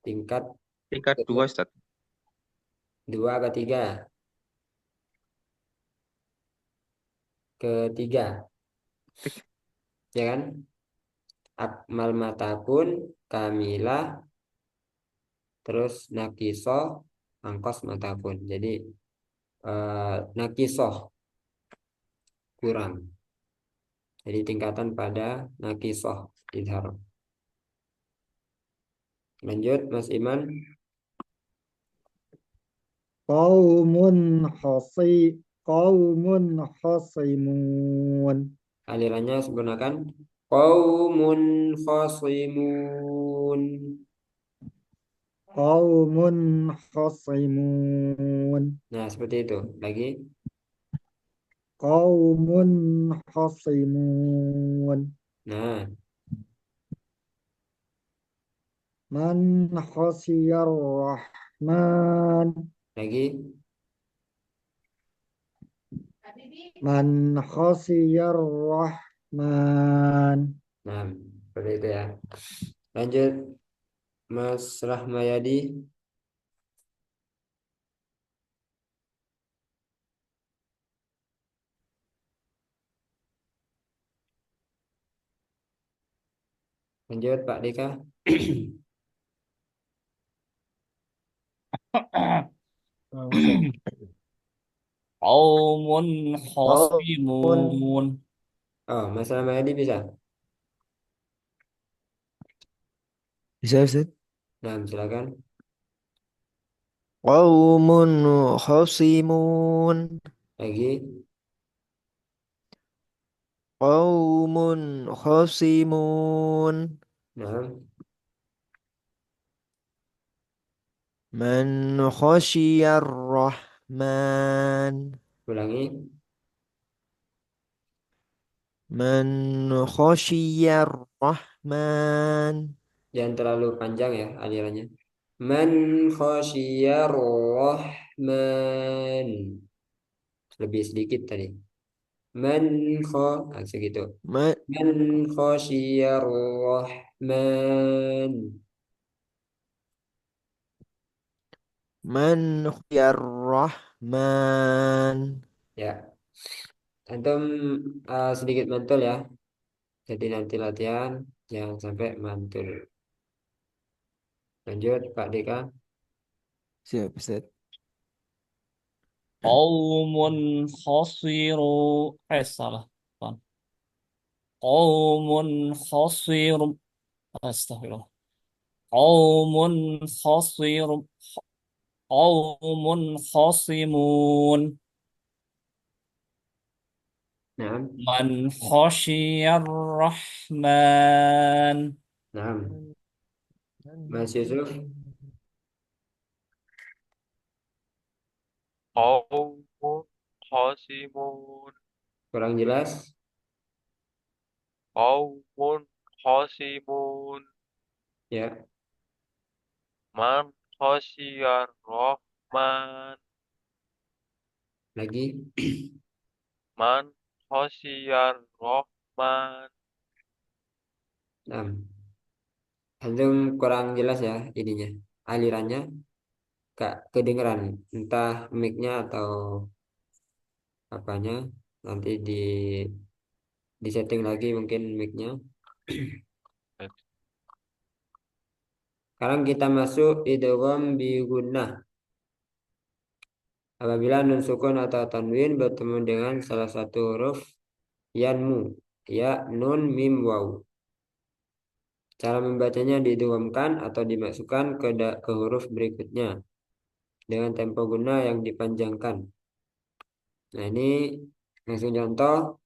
Tingkat tingkat 2 Ustaz. dua ke tiga? Ketiga, ya kan? Akmal matakun, kamilah, terus nakisoh, angkos matakun. Jadi nakisoh kurang. Jadi tingkatan pada nakisoh izhar. Lanjut, Mas Iman. قوم خصي Qaumun khasimun. Alirannya sempurnakan. Qaumun khasimun. Qaumun khasimun. Nah, seperti itu. Lagi. Qaumun khasimun. Nah, Man khasiyar rahman. lagi. Man khasiyar rahman. Nah, seperti itu ya. Lanjut, Mas Rahmayadi. Lanjut, Pak Dika. Qaumun Qaumun. khasimun. Oh, Mas Rahmayadi bisa. Bisa, Ustaz? Nah, silakan. Qaumun khasimun. Lagi. Qaumun khasimun. Nah, Man khasiyar rahman. ulangi. Man khasiyar rahman. Jangan terlalu panjang ya alirannya. Man khasyiyar rahman. Lebih sedikit tadi. Man kho, nah, segitu. Man, Man khasyiyar rahman. man khasiyar rahman. Ya, antum sedikit mantul ya. Jadi nanti latihan jangan sampai mantul. Lanjut Pak Deka. Siap, Ustaz. Qaumun khasiru. Salah. Bukan. Qaumun khasirum. Astagfirullah. Qaumun khasirum. Qaumun khasimun. Nah, Man khasyiyar rahman. nah, Mas Yusuf Qaumun khasimun. kurang jelas. Qaumun khasimun. Ya, Man khasyiyar rahman. lagi. Man khasyiyar rahman. Nah, antum kurang jelas ya ininya. Alirannya gak kedengeran. Entah mic-nya atau apanya. Nanti di setting lagi mungkin mic-nya. Sekarang kita masuk idgham bi gunnah. Apabila nun sukun atau tanwin bertemu dengan salah satu huruf yanmu, ya nun mim waw. Cara membacanya diidghamkan atau dimasukkan ke huruf berikutnya dengan tempo gunnah yang dipanjangkan. Nah, ini langsung contoh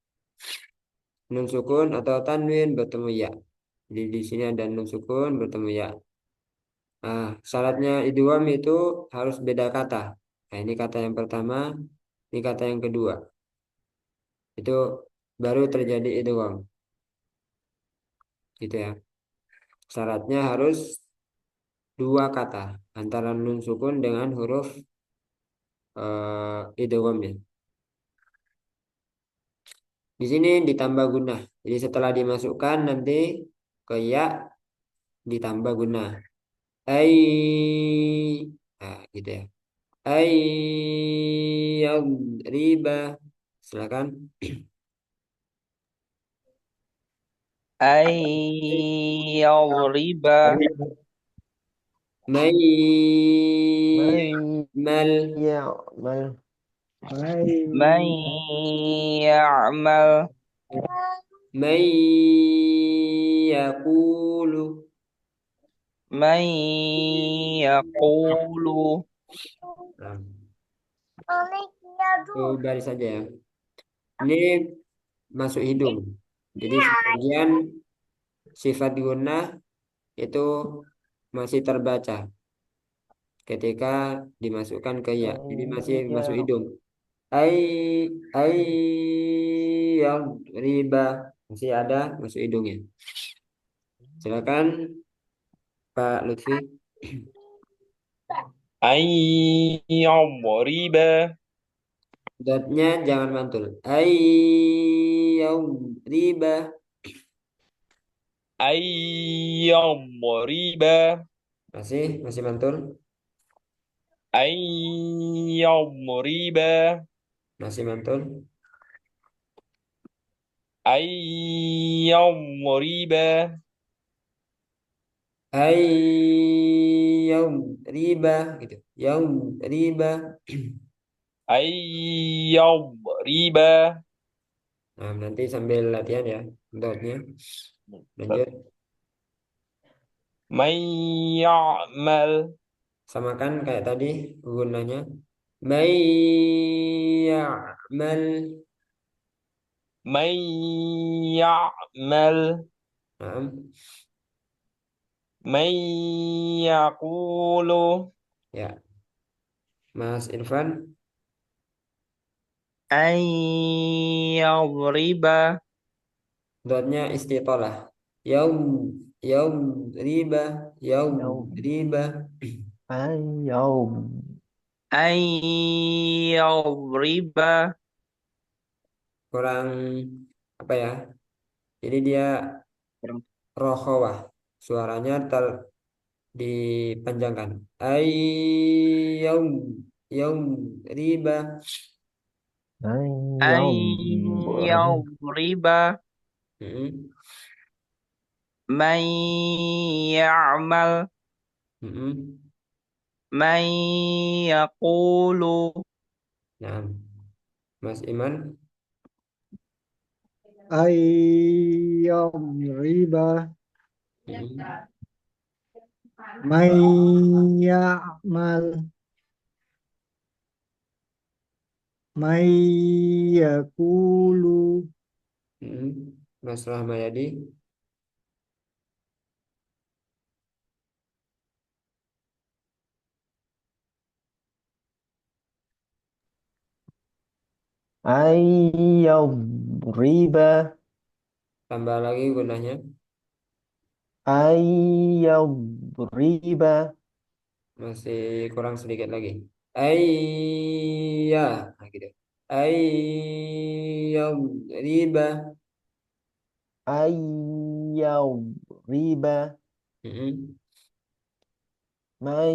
nun sukun atau tanwin bertemu ya. Jadi di sini ada nun sukun bertemu ya. Nah, syaratnya idgham itu harus beda kata. Nah, ini kata yang pertama, ini kata yang kedua. Itu baru terjadi idgham. Gitu ya. Syaratnya harus dua kata antara nun sukun dengan huruf idghamnya. Di sini ditambah gunnah. Jadi setelah dimasukkan nanti ke ya ditambah gunnah. Ai, nah, gitu ya. Ai riba. Silakan. Ayyadriba. May Man mal ya'mal. Man ya'mal. may yaqulu. Man yaqulu. Nah, Satu baris saja ya. Ini masuk hidung. Jadi sebagian sifat gunnah itu masih terbaca ketika dimasukkan ke ya. Jadi masih masuk hidung. Ai ai yang riba masih ada masuk hidungnya. Silakan Pak Lutfi. Ayyadriba. Dotnya jangan mantul. Ai yang riba Ayyadriba. masih mantul. Ayyadriba. Masih mantul. Ayyadriba. Ai yang riba gitu. Yang riba. Ayyadriba. Nah, nanti sambil latihan ya dotnya. Lanjut. Man ya'mal. Samakan kayak tadi gunanya. May ya'mal. Man ya'mal. Nah, Man yaqulu. ya. Mas Irfan. Ayyadriba. Dotnya istitolah. Yaum. Yaum riba. Yaum riba. Al-yawm. Ayyadriba. Kurang apa ya? Jadi dia rokhawah. Suaranya dipanjangkan. Yaum. Yaum riba. Al-yawm. Ayyadriba. Mm-mm. Man ya'mal. Mm-mm. Man yaqulu. Nah, Mas Iman. Ayyam riba. Mm-mm. May ya'mal. May yakulu. Mm-mm. Mas Rahmayadi. Ayyadriba. Tambah lagi gunanya. Ayyadriba. Masih kurang sedikit lagi. Ayya. Nah, gitu. Ayyam riba. Ayyadriba. Mm-mm. Man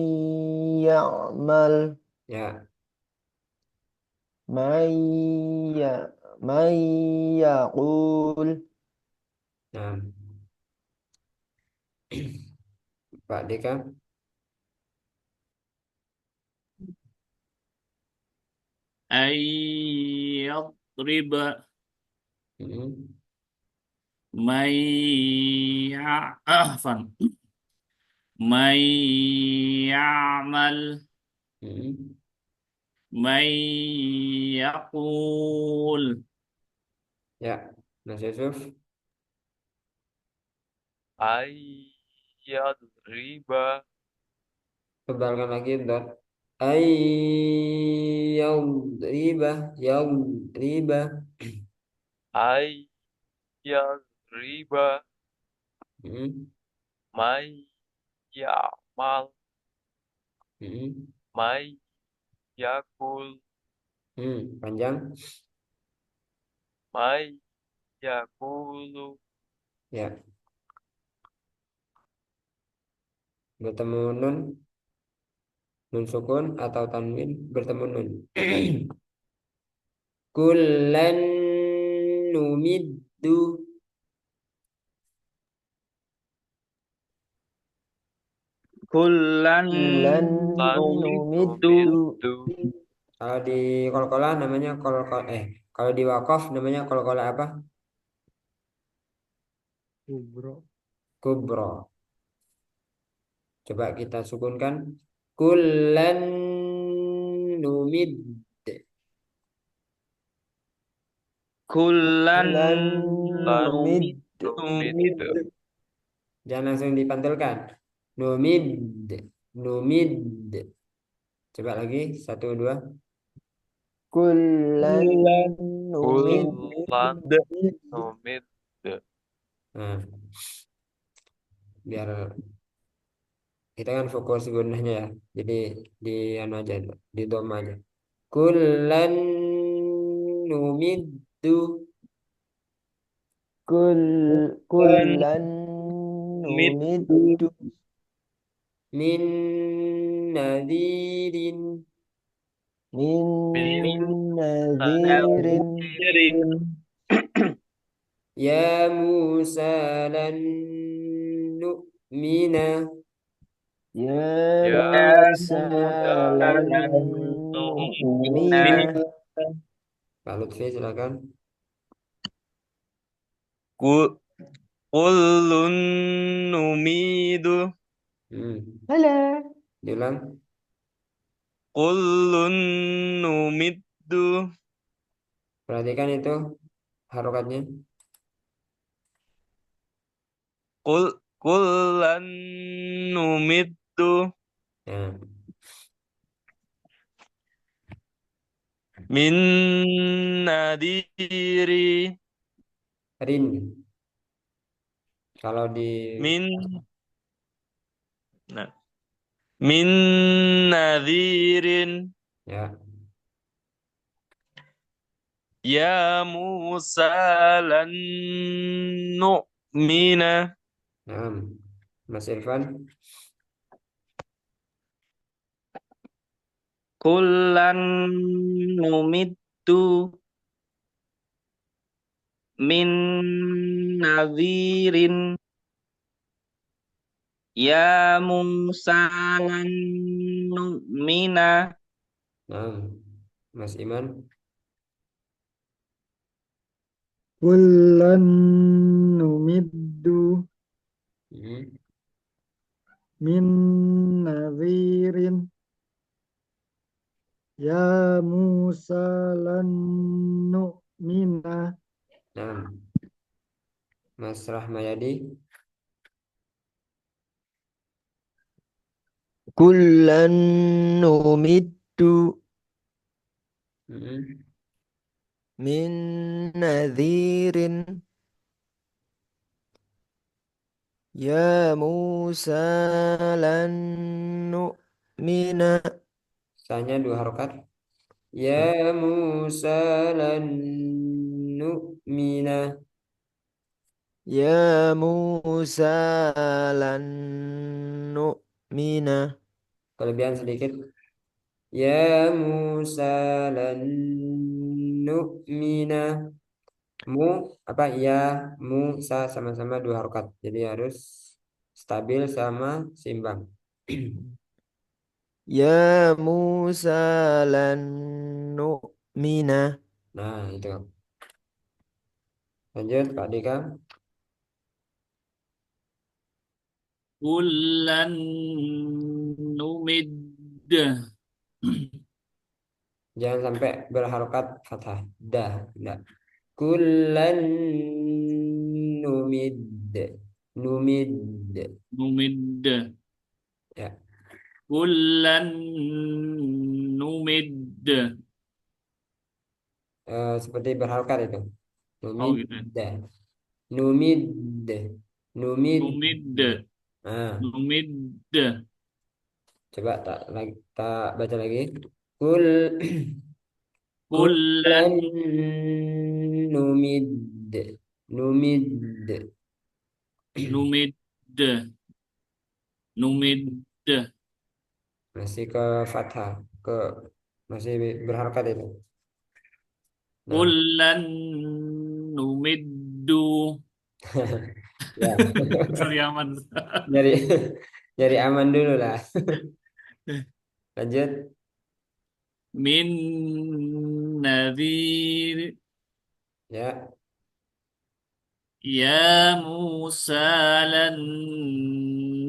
ya'mal. Ya. Man ya man yaqul. Nah, Pak Deka. Ayyadriba. Mm-mm. Man ya'afan. Man ya'mal. Mm-mm. Man yaqul. Ya. Mas Yusuf. Ayyadriba. Tebalkan lagi dot. Ayyam riba. Yaum riba. Ayyadriba. Mm-mm. Man ya'mal. Mm-mm. Man yakul. Panjang. Man yakulu. Ya. Bertemu nun. Nun sukun atau tanwin bertemu nun. Kullan numiddu. Kullan Lan Lan numiddu. numiddu. numiddu. Kalau di kol-kolah namanya kalau di wakaf namanya kol-kolah apa? Kubro. Kubro. Coba kita sukunkan. Kullan numid. kullan Lan Lan numid numid. Jangan langsung dipantulkan. Numid. Numid. Coba lagi. 1, 2. kullan numid Kullan numid. Nah, biar kita kan fokus gunanya ya. Jadi di anu aja, di dom aja. Kullan numiddu kullan numiddu min nadhirin min Min nadhirin ya Musa lan nu'mina. ya ya Musa lan numina. nu'mina Pak Lutfi silakan. Kullun numidu. Halo. Diulang. Kullun numiddu. Perhatikan itu harokatnya. Kullan numiddu. Nah, Min nadiri. rin. Kalau di Min nah, min nadirin. ya, Ya Musa lan nu'mina. nah, Mas Irfan. kullan numiddu min nadhirin ya Musa lan nu'mina Nah, Mas Iman. kullan numiddu Hmm. min nadhirin ya Musa lan nu'mina Nah, Mas Rahmayadi. kullan numiddu Hmm. min nadhirin ya Musa lan nu'mina Sanya 2 harokat. Ya Musa lan nu'mina. ya Musa lan nu'mina Kelebihan sedikit. Ya Musa lan nu'mina. Mu apa ya Musa sama-sama 2 harokat. Jadi harus stabil sama seimbang. ya Musa lan nu'mina Nah, itu. Lanjut Pak Dika. Kullan numid. Jangan sampai berharokat fathah. Dah, dah. Kullan numid. Numid. Numid. Ya. Kullan numid. Seperti berharokat itu. Oh Numid. gitu. Numid. Numid. Numid. Nah, Numid. coba tak baca lagi. Kul Kullan kullan numid. Numid. numid. Numid. Masih ke fathah, ke masih berharokat itu. Nah, Kullan numiddu. ya. Sorry aman. Nyari nyari aman dulu lah. Lanjut. Min nadhir Ya, ya Musa lan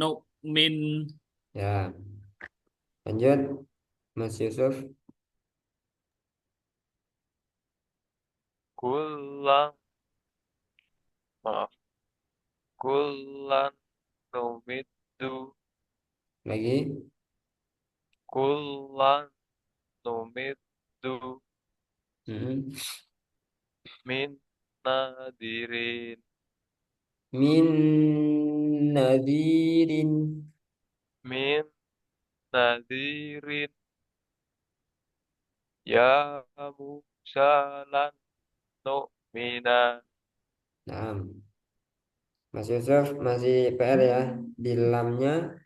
nu'min. ya. Lanjut, Mas Yusuf. kullan, maaf, kullan numiddu, Lagi. kullan numiddu Mm-mm. min nadirin, Min nadirin. min nadirin, ya Musa lan nu'mina. Nah, Mas Yusuf masih PR ya. Di lamnya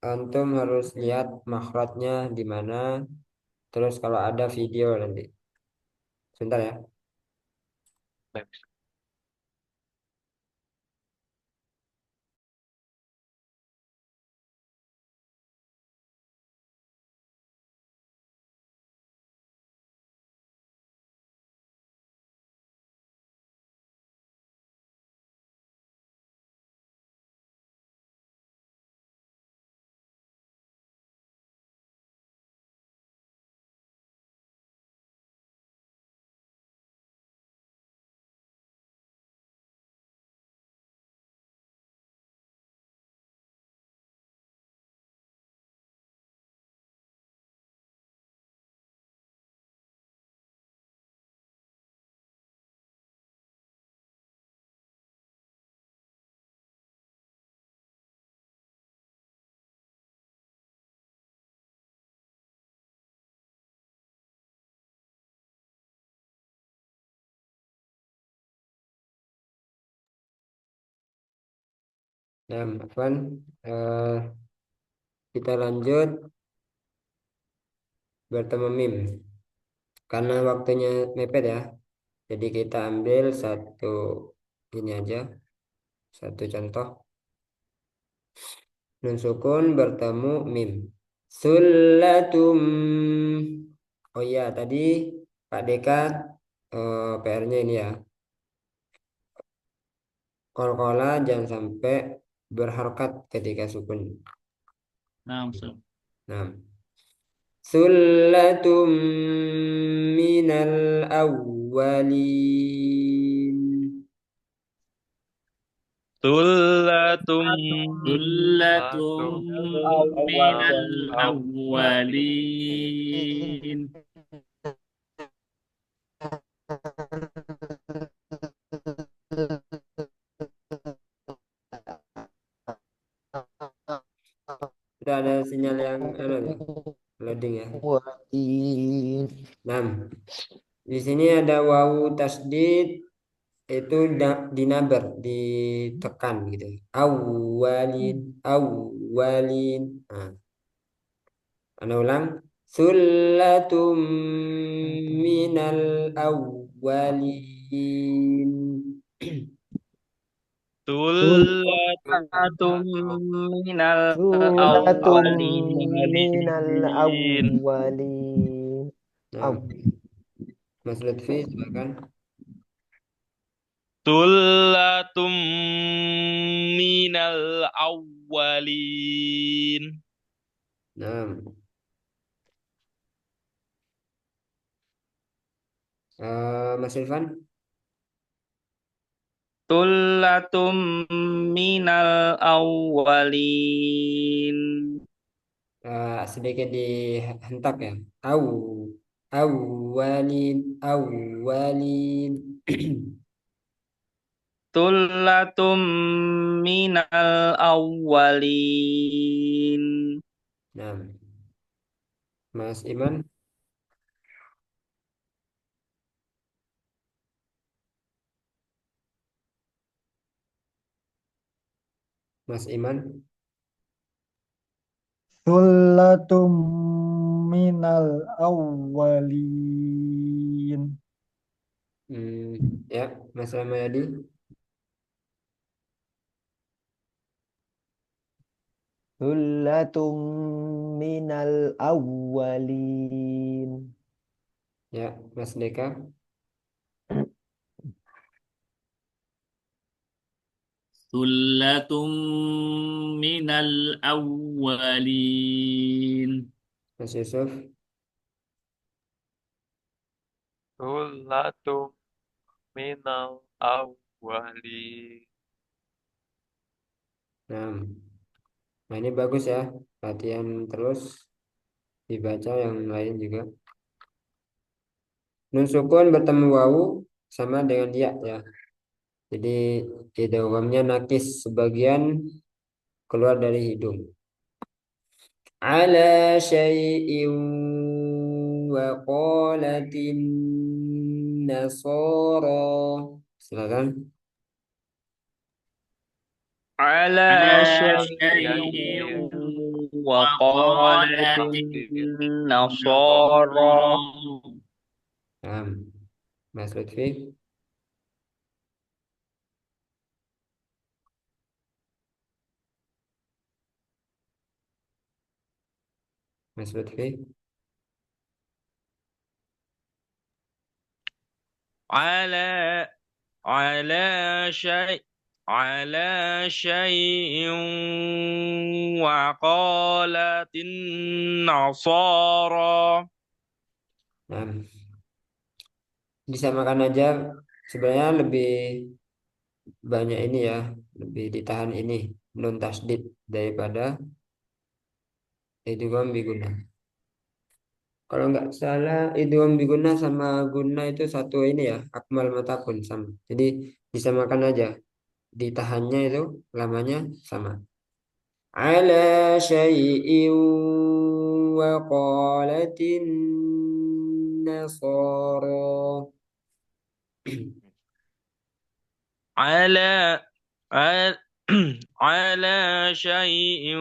antum harus lihat makhrajnya di mana. Terus kalau ada video nanti. Sebentar ya. Next. Nah, Afwan, eh, kita lanjut bertemu mim. Karena waktunya mepet ya. Jadi kita ambil satu ini aja, satu contoh. Nun sukun bertemu mim. Sullatum. Oh iya, tadi Pak Deka PR-nya ini ya. Kol-kola jangan sampai berharokat ketika sukun. Nah, Ustaz. Nah, sullatum minal awwalin. Tullatum Sullatum minal Awwalin. awwalin. Itu ada sinyal yang loading ya. Walin. Nah, di sini ada wawu tasdid itu dinaber, ditekan gitu. Awwalin, awwalin. Nah, ana ulang. Sullatum minal awwalin. Sullatum minal Sulatum minal awwalin. awwalin. Aw. Nah, Mas Lutfi silakan. Tullatum minal awwalin. Nah, Mas Irfan. Sullatum minal awwalin. Sedikit dihentak ya. Au, awwalin, awwalin. Sullatum minal awwalin. Nah, Mas Iman, Mas Iman. Sullatum minal awwalin. Ya, Mas Ramayadi. Sulatum minal awwalin. Ya, Mas Deka. Sullatum minal awwalin. Mas Yusuf. Thullatum minal awwalin. Nah, nah ini bagus ya. Latihan terus dibaca yang lain juga. Nun sukun bertemu wawu sama dengan ya ya. Jadi idghamnya nakis sebagian keluar dari hidung. Ala syai'in wa qalatin nasara. Silakan. على على شيء شيء وقالت وقالت النصارى النصارى. Mas Lutfi. Mas Lutfi. على على شيء على شيء وقالت النصارى. Nah, disamakan aja. Sebenarnya lebih banyak ini ya, lebih ditahan ini nun tasdid daripada idgham biguna. Kalau nggak salah idgham biguna sama guna itu satu ini ya, akmal matakun sama. Jadi disamakan aja. Ditahannya itu lamanya sama. Ala syai'in wa qalatin nasara. على على على شيء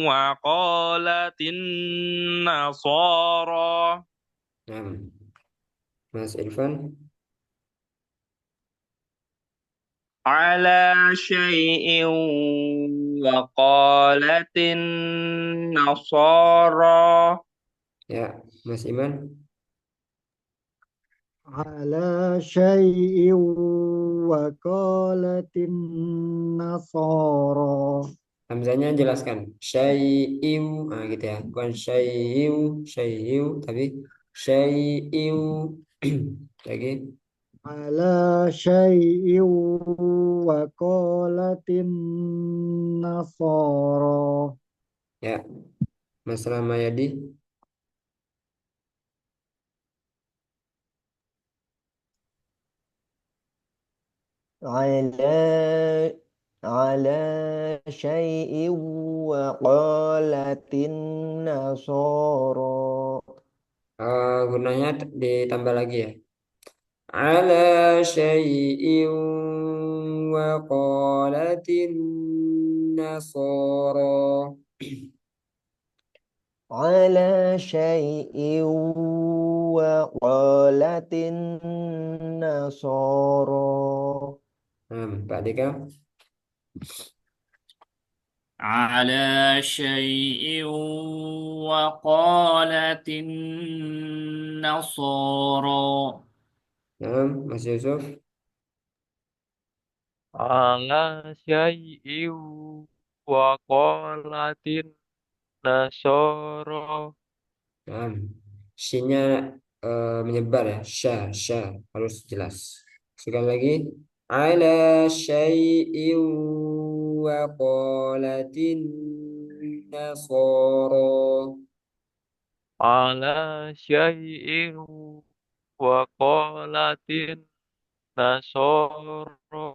وقالت النصارى. Nah, Mas Irfan. على شيء وقالت النصارى. Ya, Mas Iman. على شيء وقالت النصارى. Hamzanya jelaskan. Syai'iu. Nah, gitu ya. Bukan syai'iu, syai'iu, tapi syai'iu. Lagi. على شيء وقالت النصارى. Ya, Mas Ramayadi. على على شيء وقالت النصارى. Gunanya ditambah lagi ya. Ala syai'in wa qalatin nasara. على شيء وقالت النصارى. Pak Dika. على شيء وقالت النصارى. Mas Yusuf. Ala syai'in wa qalatin nasara. Nah, shinnya menyebar ya. Sya harus jelas. Sekali lagi. Ala syai'in wa qalatin nasara. Ala syai'in wa qalatin nasara.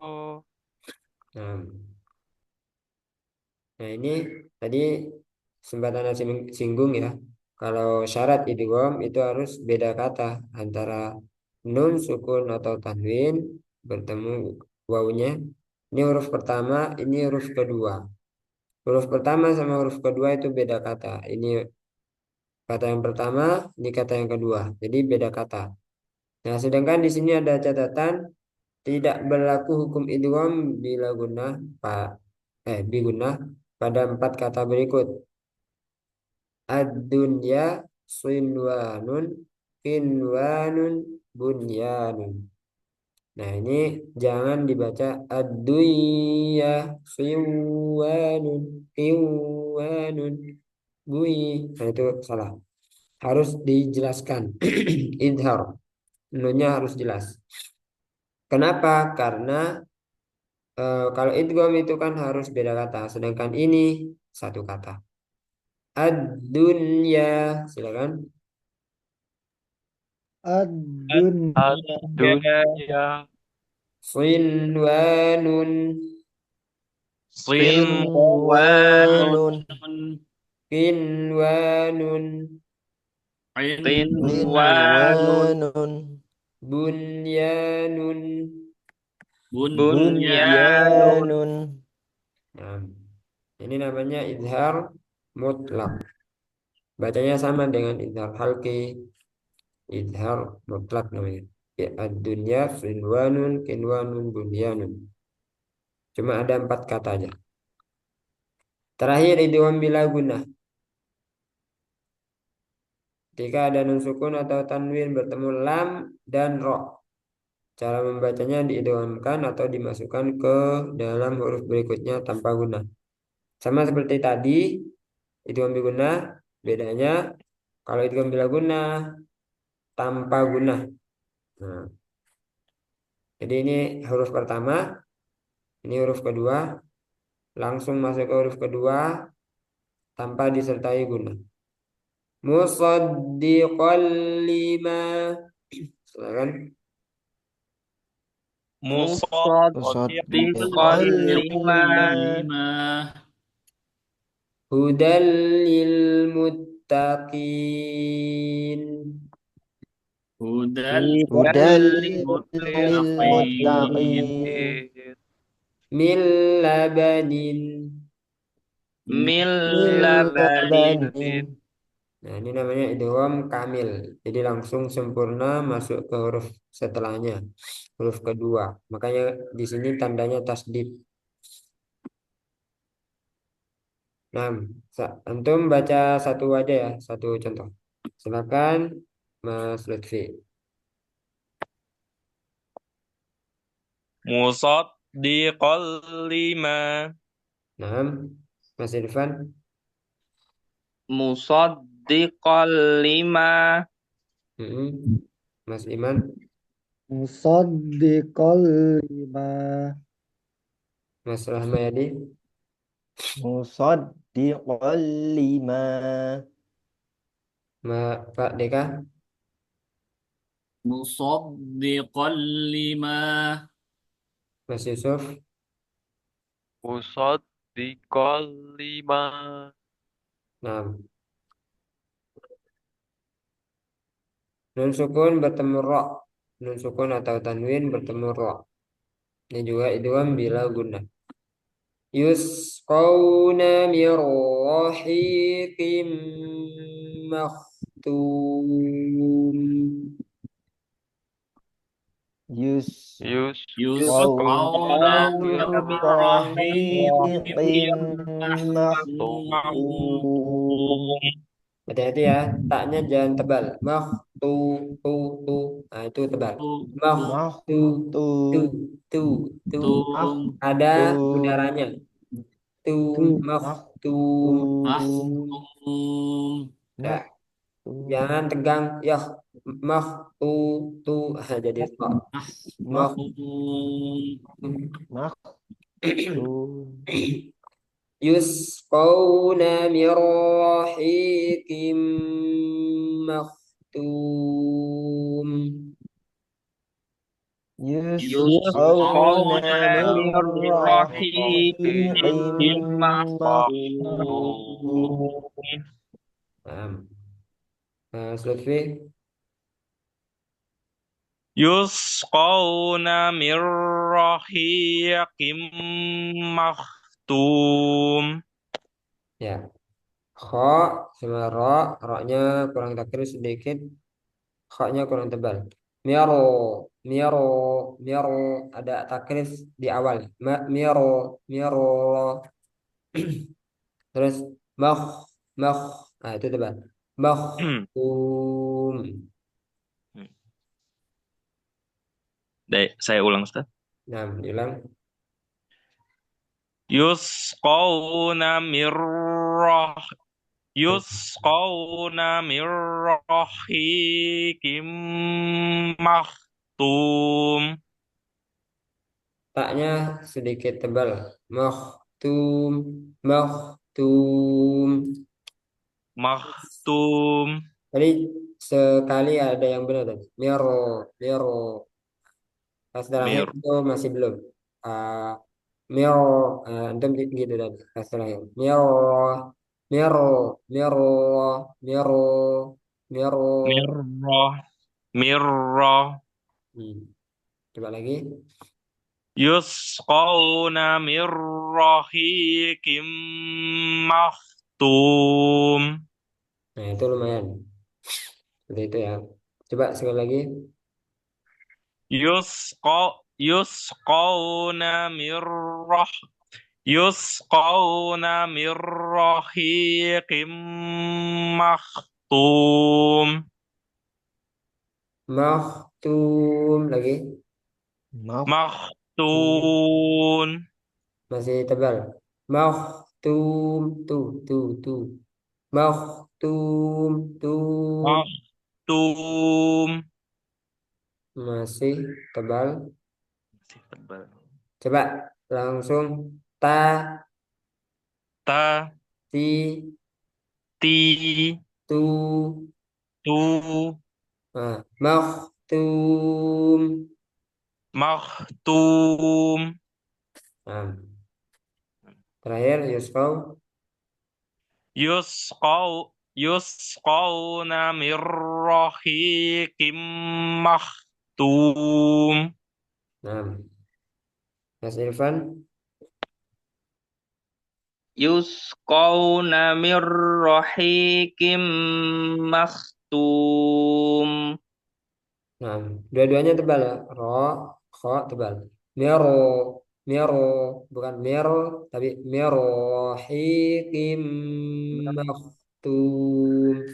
Nah, nah ini tadi sempat Anda singgung ya. Kalau syarat idgham itu harus beda kata antara nun sukun atau tanwin bertemu wawunya. Ini huruf pertama, ini huruf kedua. Huruf pertama sama huruf kedua itu beda kata. Ini kata yang pertama, ini kata yang kedua. Jadi beda kata. Nah, sedangkan di sini ada catatan tidak berlaku hukum idgham bila guna pak biguna pada empat kata berikut. Ad-dunya sinwanun kinwanun bunyanun. Nah, ini jangan dibaca ad-dunya sinwanun kinwanun bui. Nah, itu salah. Harus dijelaskan. Idhar. nunnya harus jelas. Kenapa? Karena kalau idgham itu kan harus beda kata, sedangkan ini satu kata. Ad-dunya, silakan. Ad-dunya. Ad-dunya. Sinwanun, Sinwanun. Sinwanun. kinwanun, Sinwanun. Sinwanun. bunyanun. Bunyanun. Bunyanun. Nah, ini namanya izhar mutlak. Bacanya sama dengan izhar halki, izhar mutlak namanya. Ya, ad-dunya, sinwanun, kinwanun, bunyanun. Cuma ada 4 kata aja. Terakhir idgham bila gunnah. Jika ada nun sukun atau tanwin bertemu lam dan ro. Cara membacanya diidghamkan atau dimasukkan ke dalam huruf berikutnya tanpa gunnah. Sama seperti tadi, idgham bi gunnah, bedanya kalau idgham bila gunnah tanpa gunnah. Nah, jadi ini huruf pertama, ini huruf kedua, langsung masuk ke huruf kedua tanpa disertai gunnah. Musaddiqal lima. Silakan. Musaddiqan Musaddiqan lima. lima. Hudal lil muttaqin. Hudal Hudal lil muttaqin. muttaqin. Min labanin. Min Min labanin. labanin. Nah, ini namanya idgham kamil. Jadi langsung sempurna masuk ke huruf setelahnya, huruf kedua. Makanya di sini tandanya tasdid. Nah, antum baca satu aja ya, satu contoh. Silakan, Mas Lutfi. Musaddiqan lima. Nah, Mas Irfan. Musaddiqan lima. Mas Iman. Musaddiqal lima. Mas Rahmayadi. Musaddiqan lima. Pak Deka. Musaddiqan lima. Mas Yusuf. Musaddiqal lima. Nah, nun sukun bertemu ro. Nun sukun atau tanwin bertemu ro. Ini juga idgham bila gunnah. Yusqawna min rahiqim makhtum. Yusqawna Yusqawna min min rahiqin rahiqin mahtum. mahtum. Hati-hati ya, taknya jangan tebal. Makhtu, tu. Nah, itu tebal. Makhtu, tu, Mahtum. tu, tu. Tum. Ada Mahtum. udaranya. Tu, makhtum. Mahtum. Mahtum. Ya, Mahtum. jangan tegang. Ya, makhtu, tu. Ah, jadi tok. Mahtum. Mahtum. Yusqawna min rahiqim makhtum. Yusqawna Yusqawna min min rahiqin rahiqin mahtum. mahtum. Paham. Mas Lutfi. Yusqawna min rahiqim mahtum. Ya. Kho sama ro. Ro-nya kurang takrif sedikit. Kho-nya kurang tebal. Miro. Miro. Miro. Ada takrif di awal. Miro. Miro. Terus makh. Makh. Nah, itu tebal. Makhtum. Saya ulang, Ustaz. Nah, hilang. Yusqawna min Yusqawna min rahiqim makhtum. Taknya sedikit tebal. Makhtum, makhtum. Makhtum. Tadi sekali ada yang benar tadi. Miro, miro. Pas terakhir Mir. itu masih belum. Ah, miro, antum gitu tadi. Pas terakhir. Miro, miro, miro, miro, miro. Mirrah. Mirrah. Hmm. Coba lagi. Yusqawna min rahiqim makhtum. Nah, itu lumayan. Seperti itu ya. Coba sekali lagi. Yusqawna min rah Yusqawna min rahiqim makhtum. Makhtum lagi. Makhtun. Masih tebal. Makhtum, tuh. Makhtum, tuh. Maktum. Masih tebal. Masih tebal. Coba langsung ta, Ta. ti, Ti. tu. Tu. Nah, makhtum. Maktum. Nah, terakhir Yusuf. Yusqawna min rahiqim makhtum. Nah, Mas Irfan. Yusqawna min rahiqim makhtum. Nah, dua-duanya tebal ya. Ro, kho tebal. Mero, mero, bukan mero, tapi mero. Hikim maktum,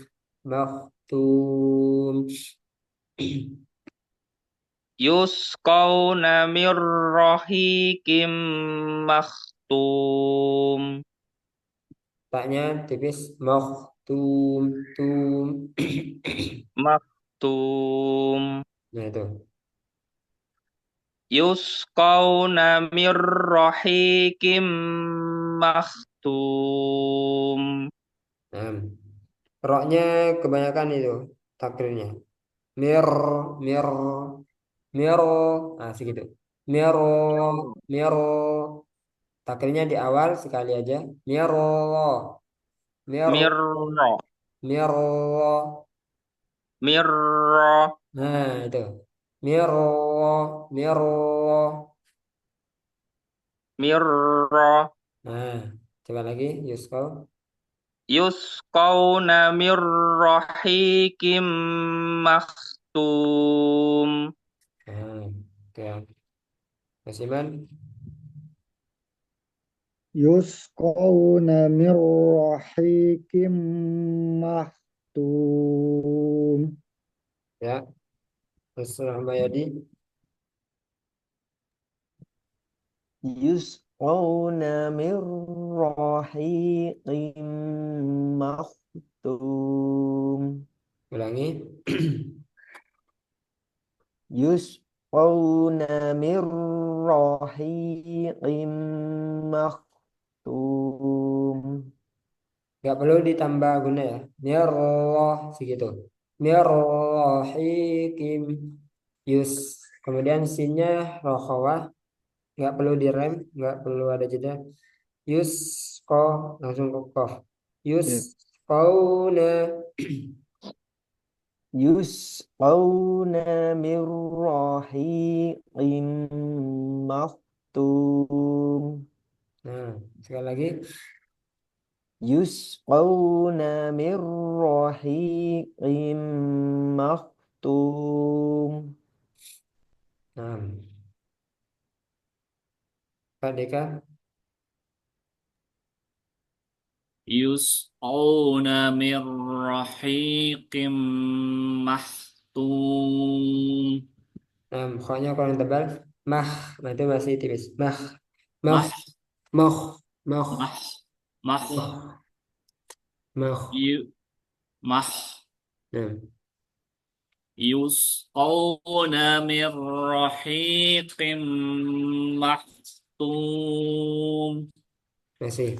maktum. Yusqawna min rahiqim makhtum. Taknya tipis. Maktum, tum. Maktum. Nah itu. Yusqawna min rahiqim makhtum. Nah, roknya kebanyakan itu takdirnya. Mir, mir, miro. Nah, segitu. Miro, miro. Takrirnya di awal sekali aja. Miro, miro, Mirra. miro. Mirra. Nah, itu. Miro, miro. Mirra. Nah, coba lagi, Yuskal. Yusqawna min rahiqim makhtum. Nah, itu ya. Mas Iman. Yusqawna min rahiqim makhtum. Ya, Mas Rahmayadi. Yusqawna min rahiqim makhtum. Ulangi. Yusqawna min rahiqim makhtum. Nggak perlu ditambah guna ya. Mirroh segitu. Mirrohikim. Yus. Kemudian sinnya rokhawah. Nggak perlu direm. Nggak perlu ada jeda. Yus ko langsung ke kof. Yus Ya. kauna. Yusqawna min rahiqim makhtum. Nah, sekali lagi. Yusqawna min rahiqim makhtum. Nah, Pak Deka. Yus'auna min rahiqim mahtum. Nah, pokoknya kalau yang tebal. Mah. Nah, itu masih tipis. Mah. Mah. Mah, Moh. Moh. mah, mah, Moh. Mah. yu, mah, Nah, yusqawna min rahiqim mahtum. masih.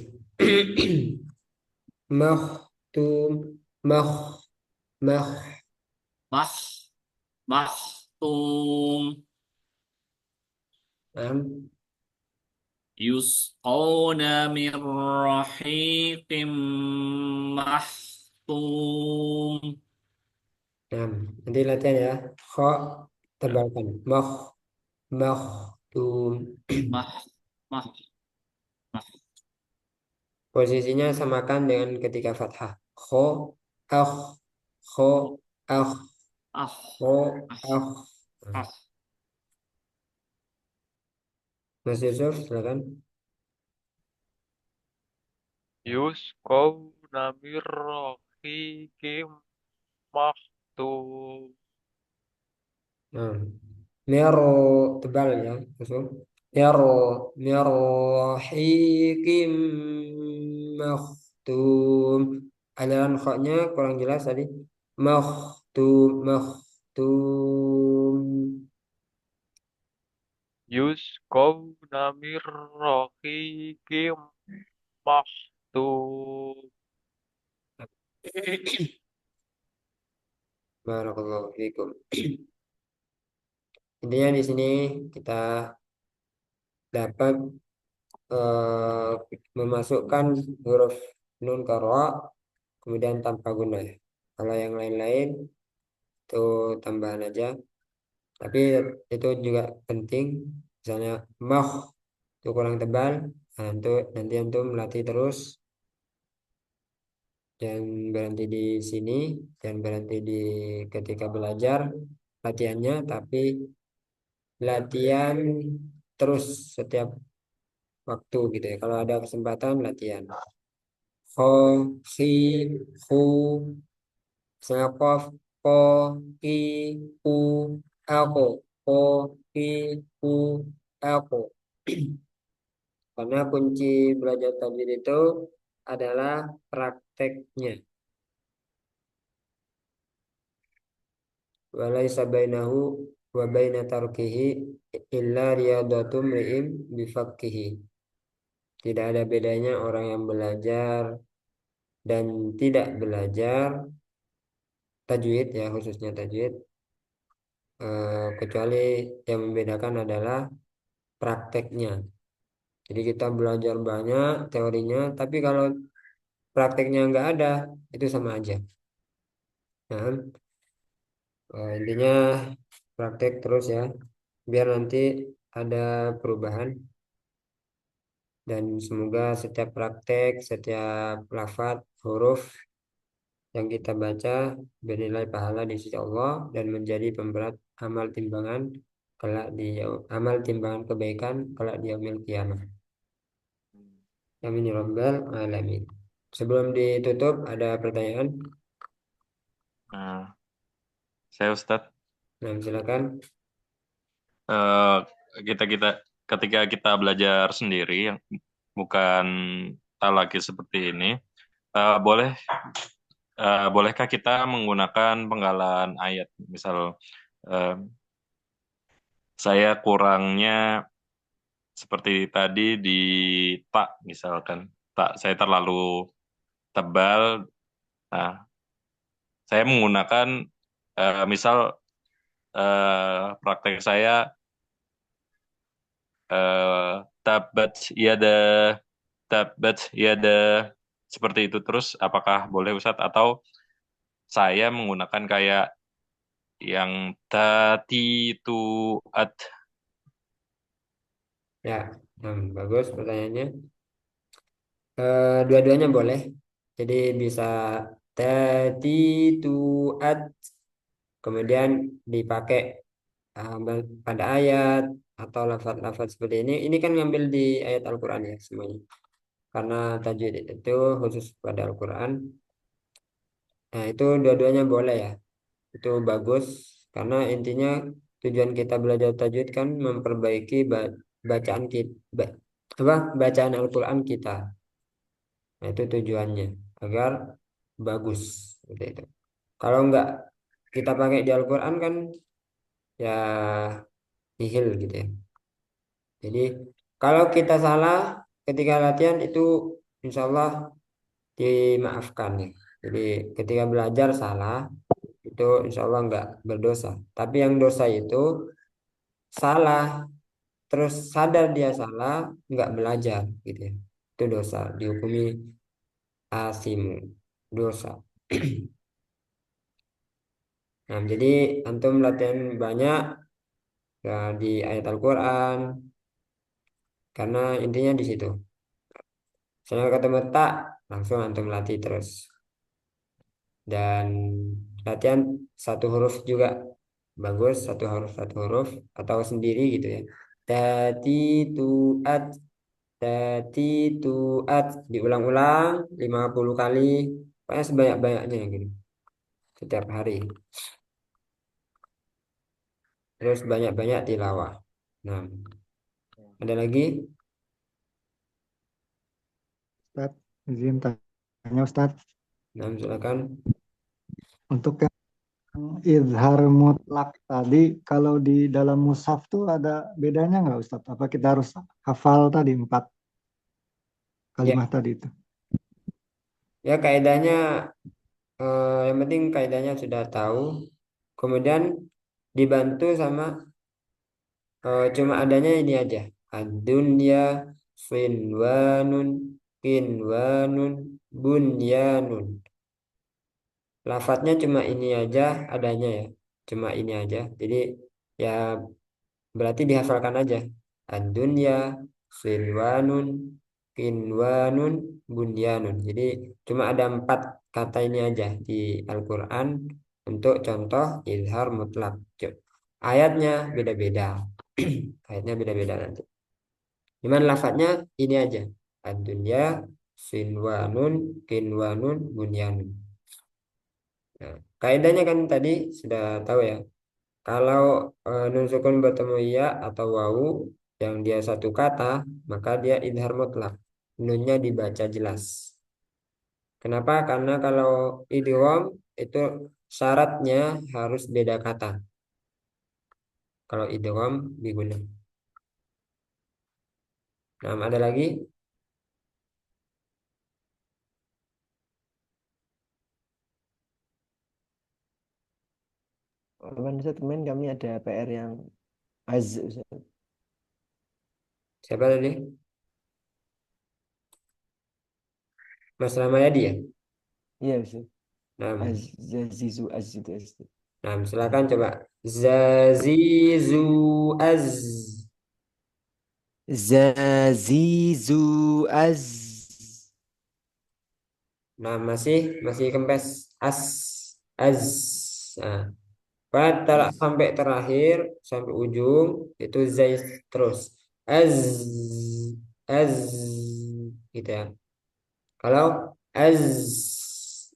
Mahtum. Mah. Mah. Mah, mahtum. Nah, Yusqawna min rahiqim mahtum. nah, nanti latihan ya. Kho tebalkan. Mah. Mahtum. Mah, mah, mah, Posisinya samakan dengan ketika fathah. Kho, akh, kho, akh, ah, kho, ah, akh. ah. Mas Yusuf, silakan. Yusqawna min rahiqim maktum. Nah, mero tebal ya, Yusuf. Mero, merohikim maktum. Aliran kho-nya kurang jelas tadi. Maktum, maktum. Yusqawna min rahiqim maktum. Barakallahu fikum. Intinya di sini kita dapat memasukkan huruf nun ke ra, kemudian tanpa guna. Kalau yang lain-lain itu tambahan aja, tapi itu juga penting. Misalnya mah itu kurang tebal, nah, itu nanti antum melatih terus, dan berhenti di sini, dan berhenti di ketika belajar latihannya, tapi latihan terus setiap waktu gitu ya. Kalau ada kesempatan latihan. Ho, si, hu, misalnya kof, ko, ki, ku, aku, ko, ki, ku, aku. Karena kunci belajar tajwid itu adalah prakteknya. Walaisa bainahu wa baina tarkihi illa riyadatu mri'in bifakkihi. Tidak ada bedanya orang yang belajar dan tidak belajar tajwid ya, khususnya tajwid, kecuali yang membedakan adalah prakteknya. Jadi kita belajar banyak teorinya, tapi kalau prakteknya nggak ada, itu sama aja. Nah, intinya praktek terus ya, biar nanti ada perubahan, dan semoga setiap praktek, setiap lafaz, huruf yang kita baca bernilai pahala di sisi Allah dan menjadi pemberat amal timbangan amal timbangan kebaikan kelak di yaumil kiamah. Amin ya rabbal alamin. Sebelum ditutup ada pertanyaan? Nah, saya Ustadz, Nah, silakan. eh, kita kita ketika kita belajar sendiri, yang bukan talaki seperti ini, boleh bolehkah kita menggunakan penggalan ayat? Misal eh, saya kurangnya seperti tadi di tak, misalkan tak saya terlalu tebal. Nah, saya menggunakan misal praktek saya tabat yada tabat yada seperti itu terus, apakah boleh Ustadz, atau saya menggunakan kayak yang tati tu at. Ya, bagus pertanyaannya. Dua-duanya boleh. Jadi bisa tadi tuat, kemudian dipakai pada ayat atau lafaz-lafaz seperti ini. Ini kan ngambil di ayat Al-Quran ya semuanya. Karena tajwid itu khusus pada Al-Quran. Nah, itu dua-duanya boleh ya. Itu bagus karena intinya tujuan kita belajar tajwid kan memperbaiki bacaan kita, bacaan Al-Quran kita. Nah, itu tujuannya agar bagus seperti itu. Kalau nggak kita pakai di Al-Quran kan ya nihil gitu ya. Jadi kalau kita salah ketika latihan itu insya Allah dimaafkan ya. Jadi ketika belajar salah itu insya Allah nggak berdosa. Tapi yang dosa itu salah terus sadar dia salah nggak belajar gitu ya. Itu dosa dihukumi asim dosa. Nah, jadi antum latihan banyak ya, di ayat Al-Quran karena intinya di situ. Saya ketemu tak langsung antum latih terus dan latihan satu huruf juga bagus satu huruf atau sendiri gitu ya. Tati tuat tati tuat diulang-ulang 50 kali pokoknya sebanyak-banyaknya gitu setiap hari terus banyak-banyak tilawah. Nah, ada lagi? Ustaz, izin tanya Ustaz. Nah, silakan. Untuk yang izhar mutlak tadi, kalau di dalam mushaf tuh ada bedanya nggak Ustaz? Apa kita harus hafal tadi 4 Ya, kalimat tadi itu? ya kaidahnya yang penting kaidahnya sudah tahu. Kemudian dibantu sama cuma adanya ini aja. Ad-dunya sinwanun kinwanun bunyanun. Lafadznya cuma ini aja adanya ya. Cuma ini aja. Jadi ya berarti dihafalkan aja. Ad-dunya sinwanun kinwanun bunyanun. Jadi cuma ada 4 kata ini aja di Al-Quran untuk contoh izhar mutlak. Ayatnya beda-beda. Ayatnya beda-beda nanti. Cuman lafadznya ini aja. Ad-dunya sinwanun kinwanun bunyanun. Nah, kaidahnya kan tadi sudah tahu ya. Kalau nun sukun bertemu ya atau wawu yang dia satu kata, maka dia idhar mutlak. Nunnya dibaca jelas. Kenapa? Karena kalau idgham itu syaratnya harus beda kata. Kalau idgham digunakan. Nah, ada lagi? Kemarin Ustaz, kemarin kami ada PR yang az Ustaz. Siapa tadi? Mas Ramayadi ya? Iya Ustaz. Nah, Az zazizu az itu Ustaz. nah silakan coba. Zazizu az. Zazizu az. Nah, masih kempes as az. Nah, Az. sampai terakhir sampai ujung itu zai terus az az gitu ya. Kalau az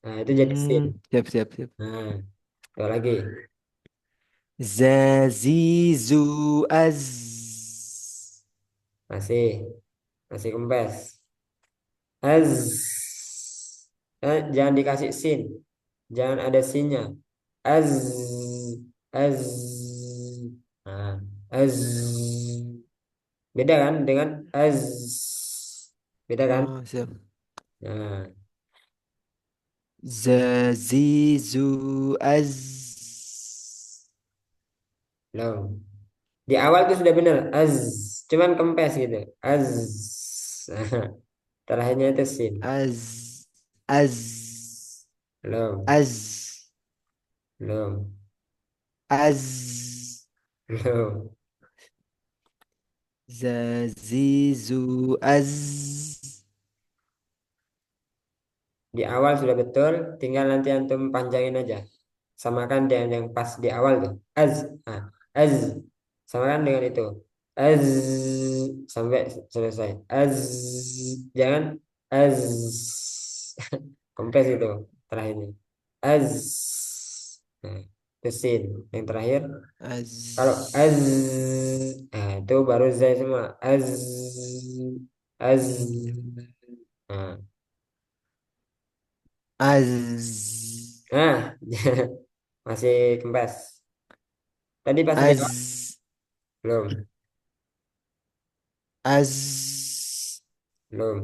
nah itu jadi sin. Siap siap siap. Nah, coba lagi. Zazizu az. Masih masih kempes. Az jangan dikasih sin. Jangan ada sinnya. Az az nah, az beda kan dengan az beda kan Oh, siap. nah Zazizu az. loh di awal tuh sudah benar az cuman kempes gitu az terakhirnya itu sin Az. Az. belum Az. belum Az. belum Zazizu az. di awal sudah betul tinggal nanti antum panjangin aja samakan dengan yang pas di awal tuh az nah, az samakan dengan itu az sampai selesai az jangan az kempes itu terakhirnya az nah, itu sin yang terakhir kalau az Az. nah itu baru zai semua az nah Az. Nah, masih kempes. Tadi pas di awal Az. belum, Az. belum,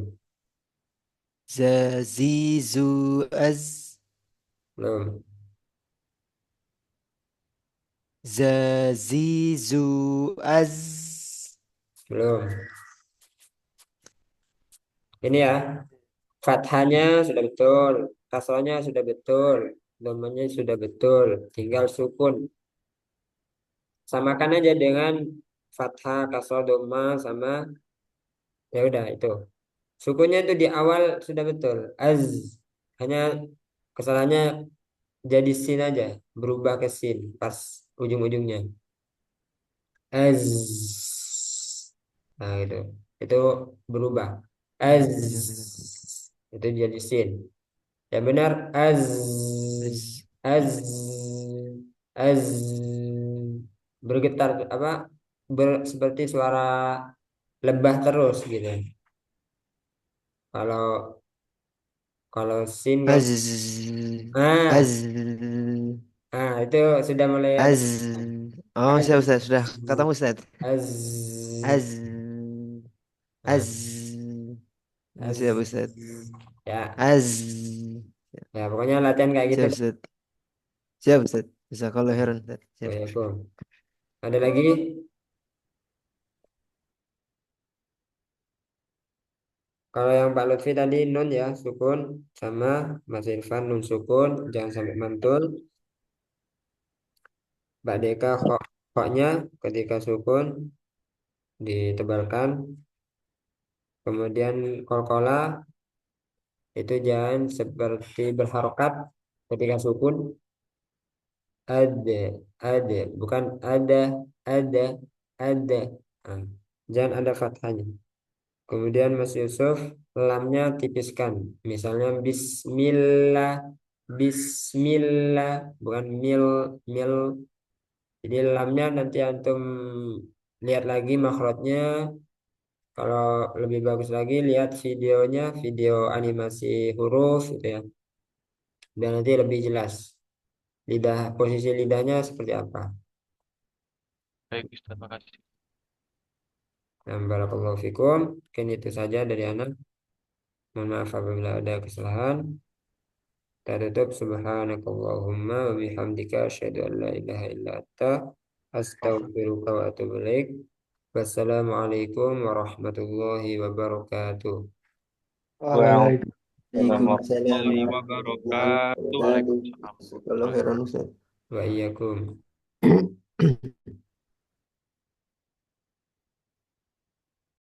Zazizu. Az. belum. Zazizu. Az. Belum. Ini ya, fathahnya sudah betul, kasrohnya sudah betul, domanya sudah betul, tinggal sukun. Samakan aja dengan fathah, kasroh, doma sama ya udah itu. Sukunnya itu di awal sudah betul. Az. Hanya kesalahannya jadi sin aja, berubah ke sin pas ujung-ujungnya. Az. Nah, itu. Itu berubah. Az. Itu jadi sin. Yang benar az. Az. Az. Az. Bergetar apa? Seperti suara lebah terus gitu. Kalau kalau sin kan, Az. ah, Az. itu sudah mulai ada Az. Oh, az, siap Ustaz. Sudah katamu Ustaz. az, Az. nah, Az. az, Siap Ustaz. ya, Az. ya pokoknya latihan kayak gitu. Siap Ustaz. Siap Ustaz. Jazakallahu khairan Ustaz. Siap. Waalaikumsalam. Ada lagi? Kalau yang Pak Lutfi tadi nun ya, sukun sama Mas Irfan nun sukun, jangan sampai mantul. Mbak Deka koknya ketika sukun ditebalkan. Kemudian kolkola itu jangan seperti berharokat ketika sukun. Ada, ada, bukan ada, ada. Nah, jangan ada fathahnya. Kemudian Mas Yusuf lamnya tipiskan. Misalnya Bismillah, Bismillah, bukan mil. Jadi lamnya nanti antum lihat lagi makhrajnya. Kalau lebih bagus lagi lihat videonya, video animasi huruf gitu ya. Dan nanti lebih jelas posisi lidahnya seperti apa. Baik, Ustaz, makasih. Nah, barakallahu fikum. Mungkin itu saja dari anak. Mohon maaf apabila ada kesalahan. Kita tutup subhanakallahumma wa bihamdika asyhadu an la ilaha illa anta astaghfiruka wa atubu ilaik. Wassalamualaikum warahmatullahi wabarakatuh. Waalaikumsalam Warahmatullahi warahmatullahi wabarakatuh. wabarakatuh. Waalaikumsalam. Jazakallahu khairan Ustaz. Wa iyyakum.